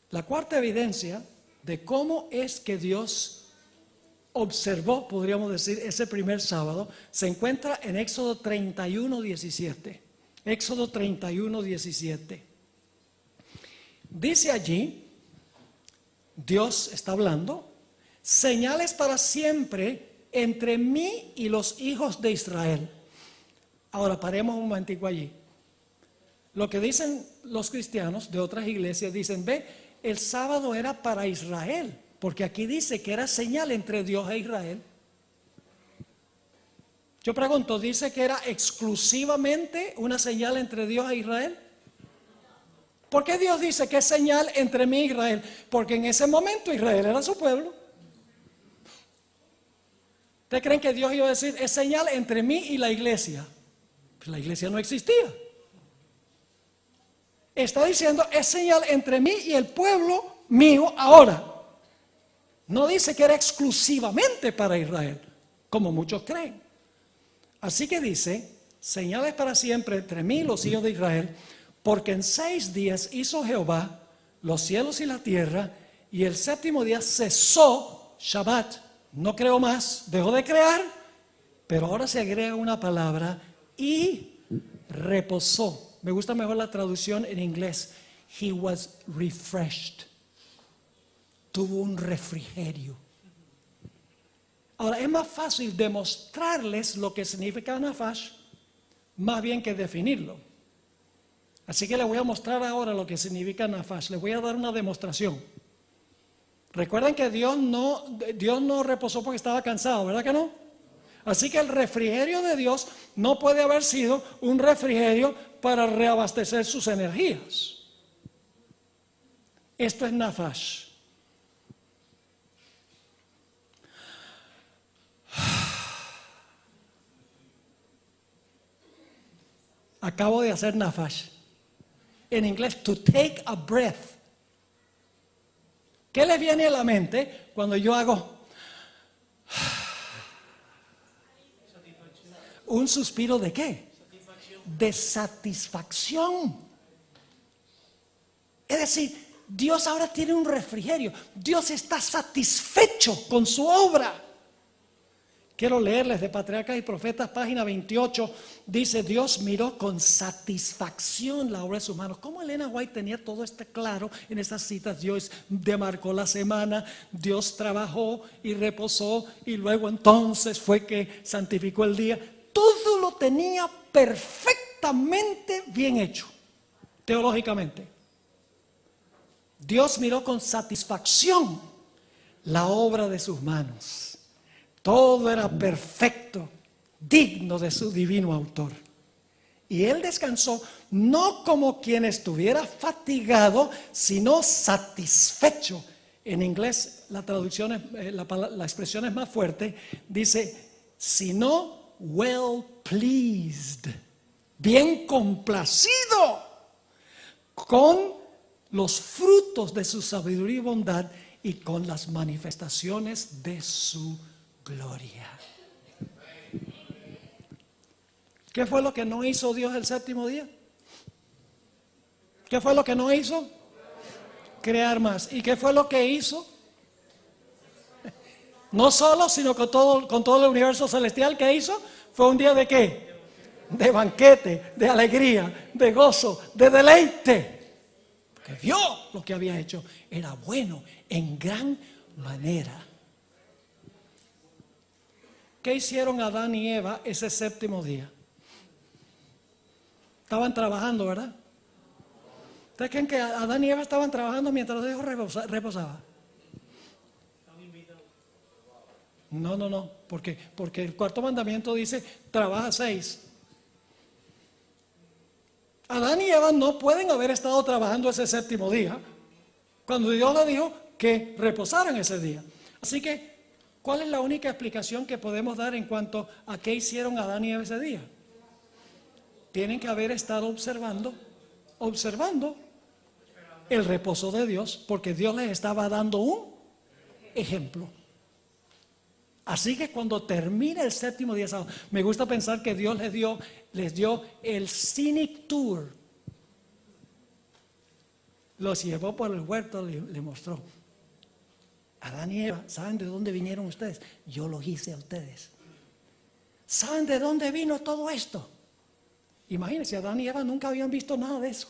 La cuarta evidencia de cómo es que Dios observó, podríamos decir, ese primer sábado, se encuentra en Éxodo 31, 17. Éxodo 31, 17. Dice allí, Dios está hablando, señales para siempre entre mí y los hijos de Israel. Ahora paremos un momentico allí. Lo que dicen los cristianos de otras iglesias, dicen, ve, el sábado era para Israel, porque aquí dice que era señal entre Dios e Israel. Yo pregunto, ¿dice que era exclusivamente una señal entre Dios e Israel? ¿Por qué Dios dice que es señal entre mí e Israel? Porque en ese momento Israel era su pueblo. ¿Ustedes creen que Dios iba a decir, es señal entre mí y la iglesia? Pues la iglesia no existía. Está diciendo, es señal entre mí y el pueblo mío ahora. No dice que era exclusivamente para Israel, como muchos creen. Así que dice, señales para siempre entre mí y los hijos de Israel, porque en 6 días hizo Jehová los cielos y la tierra, y el séptimo día cesó Shabbat. No creó más, dejó de crear, pero ahora se agrega una palabra, y reposó. Me gusta mejor la traducción en inglés. He was refreshed. Tuvo un refrigerio. Ahora, es más fácil demostrarles lo que significa nafash, más bien que definirlo. Así que les voy a mostrar ahora lo que significa nafash. Les voy a dar una demostración. Recuerden que Dios no reposó porque estaba cansado, ¿verdad que no? Así que el refrigerio de Dios no puede haber sido un refrigerio para reabastecer sus energías. Esto es nafash. Acabo de hacer nafash. En inglés, to take a breath. ¿Qué les viene a la mente cuando yo hago un suspiro de qué? De satisfacción. Es decir, Dios ahora tiene un refrigerio. Dios está satisfecho con su obra. Quiero leerles de Patriarcas y Profetas, página 28. Dice, Dios miró con satisfacción la obra de sus manos. ¿Cómo Elena White tenía todo esto claro en esas citas? Dios demarcó la semana, Dios trabajó y reposó, y luego entonces fue que santificó el día. Todo lo tenía perfectamente bien hecho, teológicamente. Dios miró con satisfacción la obra de sus manos. Todo era perfecto, digno de su divino autor. Y Él descansó no como quien estuviera fatigado, sino satisfecho. En inglés la traducción la expresión es más fuerte. Dice, sino well pleased, bien complacido con los frutos de su sabiduría y bondad y con las manifestaciones de su gloria. ¿Qué fue lo que no hizo Dios el séptimo día? ¿Qué fue lo que no hizo? Crear más. ¿Y qué fue lo que hizo? No solo, sino con todo el universo celestial. ¿Qué hizo? Fue un día de ¿qué? De banquete, de alegría, de gozo, de deleite. Porque vio lo que había hecho. Era bueno en gran manera. ¿Qué hicieron Adán y Eva ese séptimo día? Estaban trabajando, ¿verdad? ¿Ustedes creen que Adán y Eva estaban trabajando mientras Dios reposaba? No, porque el cuarto mandamiento dice, trabaja 6. Adán y Eva no pueden haber estado trabajando ese séptimo día, cuando Dios les dijo que reposaran ese día. Así que, ¿cuál es la única explicación que podemos dar en cuanto a qué hicieron Adán y Eva ese día? Tienen que haber estado observando el reposo de Dios, porque Dios les estaba dando un ejemplo. Así que cuando termina el séptimo día sábado, me gusta pensar que Dios les dio el scenic tour. Los llevó por el huerto, le mostró. Adán y Eva, ¿saben de dónde vinieron ustedes? Yo los hice a ustedes. ¿Saben de dónde vino todo esto? Imagínense, Adán y Eva nunca habían visto nada de eso.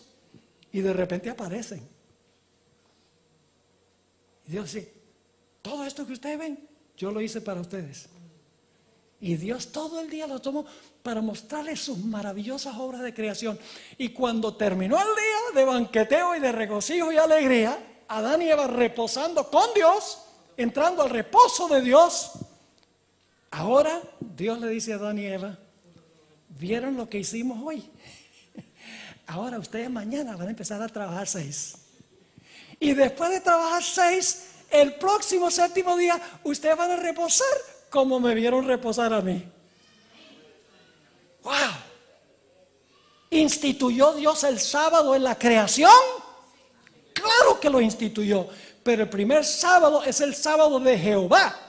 Y de repente aparecen. Y Dios dice, todo esto que ustedes ven, yo lo hice para ustedes. Y Dios todo el día lo tomó para mostrarles sus maravillosas obras de creación. Y cuando terminó el día de banqueteo y de regocijo y alegría, Adán y Eva reposando con Dios, entrando al reposo de Dios, ahora Dios le dice a Adán y Eva, ¿vieron lo que hicimos hoy? Ahora ustedes mañana van a empezar a trabajar 6. Y después de trabajar 6, el próximo séptimo día, ustedes van a reposar como me vieron reposar a mí. ¡Wow! ¿Instituyó Dios el sábado en la creación? Claro que lo instituyó, pero el primer sábado es el sábado de Jehová.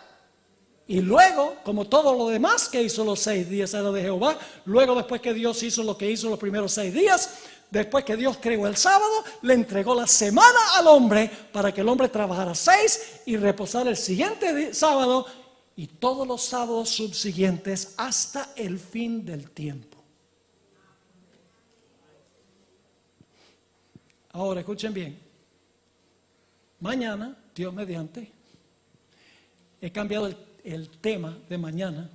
Y luego, como todo lo demás que hizo los 6 días era de Jehová, luego después que Dios hizo lo que hizo los primeros 6 días, después que Dios creó el sábado, le entregó la semana al hombre para que el hombre trabajara 6 y reposara el siguiente sábado y todos los sábados subsiguientes hasta el fin del tiempo. Ahora, escuchen bien. Mañana, Dios mediante, he cambiado el tema de mañana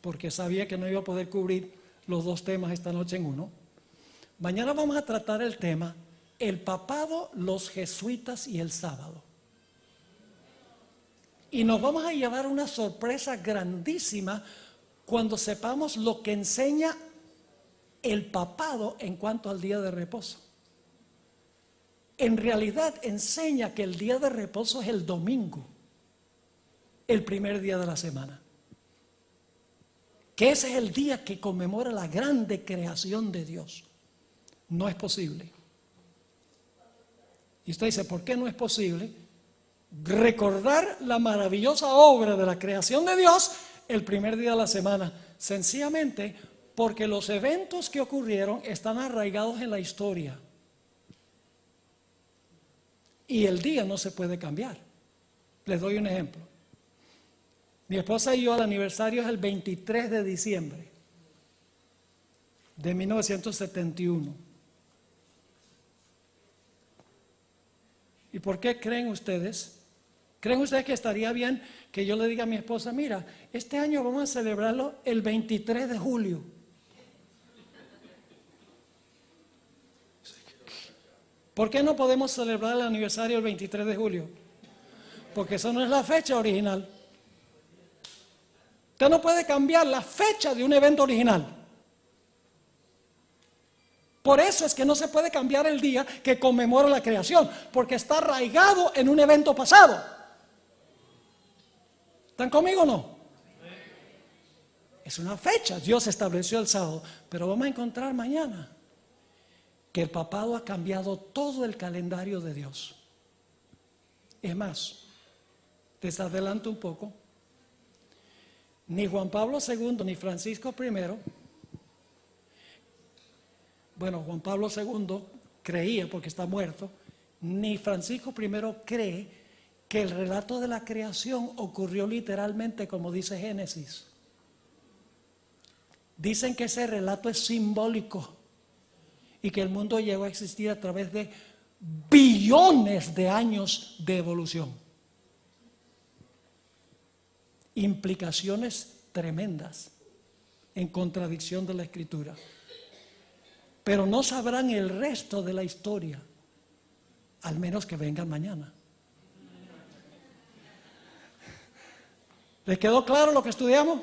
porque sabía que no iba a poder cubrir los dos temas esta noche en uno. Mañana vamos a tratar el tema el papado, los jesuitas y el sábado. Y nos vamos a llevar una sorpresa grandísima cuando sepamos lo que enseña el papado en cuanto al día de reposo. En realidad enseña que el día de reposo es el domingo, el primer día de la semana. Que ese es el día que conmemora la grande creación de Dios. No es posible. Y usted dice, ¿por qué no es posible recordar la maravillosa obra de la creación de Dios el primer día de la semana? Sencillamente porque los eventos que ocurrieron están arraigados en la historia. Y el día no se puede cambiar. Les doy un ejemplo. Mi esposa y yo, el aniversario es el 23 de diciembre de 1971. ¿Y por qué creen ustedes? ¿Creen ustedes que estaría bien que yo le diga a mi esposa, mira, este año vamos a celebrarlo el 23 de julio? ¿Por qué no podemos celebrar el aniversario el 23 de julio? Porque eso no es la fecha original. Usted no puede cambiar la fecha de un evento original. Por eso es que no se puede cambiar el día que conmemora la creación, porque está arraigado en un evento pasado. ¿Están conmigo o no? Es una fecha, Dios estableció el sábado, pero vamos a encontrar mañana que el papado ha cambiado todo el calendario de Dios. Es más, les adelanto un poco, ni Juan Pablo II ni Francisco I, bueno, Juan Pablo II creía porque está muerto, ni Francisco I cree que el relato de la creación ocurrió literalmente como dice Génesis. Dicen que ese relato es simbólico y que el mundo llegó a existir a través de billones de años de evolución. Implicaciones tremendas en contradicción de la Escritura. Pero no sabrán el resto de la historia, al menos que vengan mañana. ¿Les quedó claro lo que estudiamos?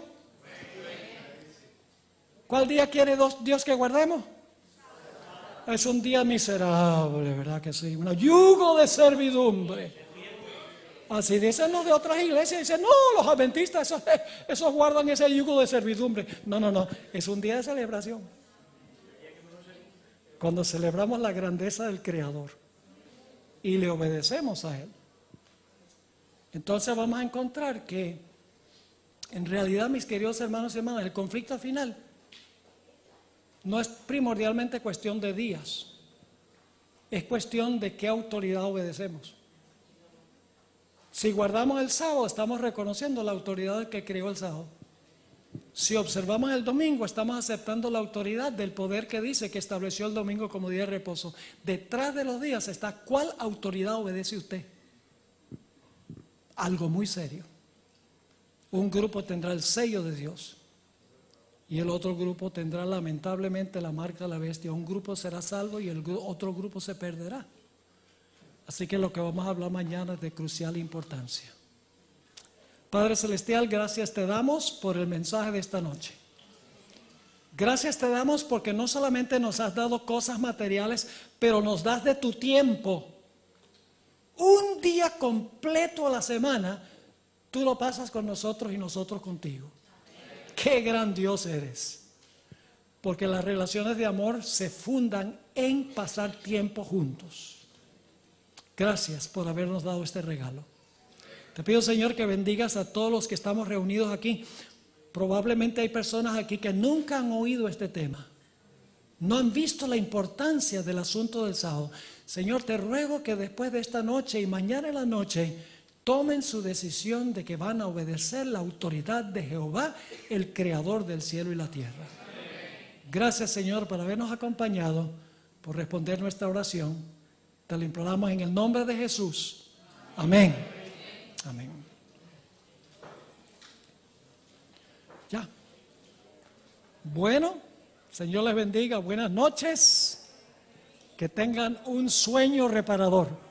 ¿Cuál día quiere Dios que guardemos? Es un día miserable, ¿verdad que sí? Un yugo de servidumbre. Así dicen los de otras iglesias, dicen, no, los adventistas, esos guardan ese yugo de servidumbre. No, es un día de celebración. Cuando celebramos la grandeza del Creador y le obedecemos a Él. Entonces vamos a encontrar que, en realidad, mis queridos hermanos y hermanas, el conflicto final no es primordialmente cuestión de días, es cuestión de qué autoridad obedecemos. Si guardamos el sábado, estamos reconociendo la autoridad del que creó el sábado. Si observamos el domingo, estamos aceptando la autoridad del poder que dice que estableció el domingo como día de reposo. Detrás de los días está ¿cuál autoridad obedece usted? Algo muy serio. Un grupo tendrá el sello de Dios y el otro grupo tendrá lamentablemente la marca de la bestia. Un grupo será salvo y el otro grupo se perderá. Así que lo que vamos a hablar mañana es de crucial importancia. Padre Celestial, gracias te damos por el mensaje de esta noche. Gracias te damos porque no solamente nos has dado cosas materiales, pero nos das de tu tiempo. Un día completo a la semana, tú lo pasas con nosotros y nosotros contigo. Qué gran Dios eres. Porque las relaciones de amor se fundan en pasar tiempo juntos. Gracias por habernos dado este regalo. Te pido, Señor, que bendigas a todos los que estamos reunidos aquí. Probablemente hay personas aquí que nunca han oído este tema. No han visto la importancia del asunto del sábado. Señor, te ruego que después de esta noche y mañana en la noche tomen su decisión de que van a obedecer la autoridad de Jehová, el creador del cielo y la tierra. Gracias, Señor, por habernos acompañado, por responder nuestra oración. Te lo imploramos en el nombre de Jesús. Amén. Amén. Ya. Bueno, Señor les bendiga. Buenas noches. Que tengan un sueño reparador.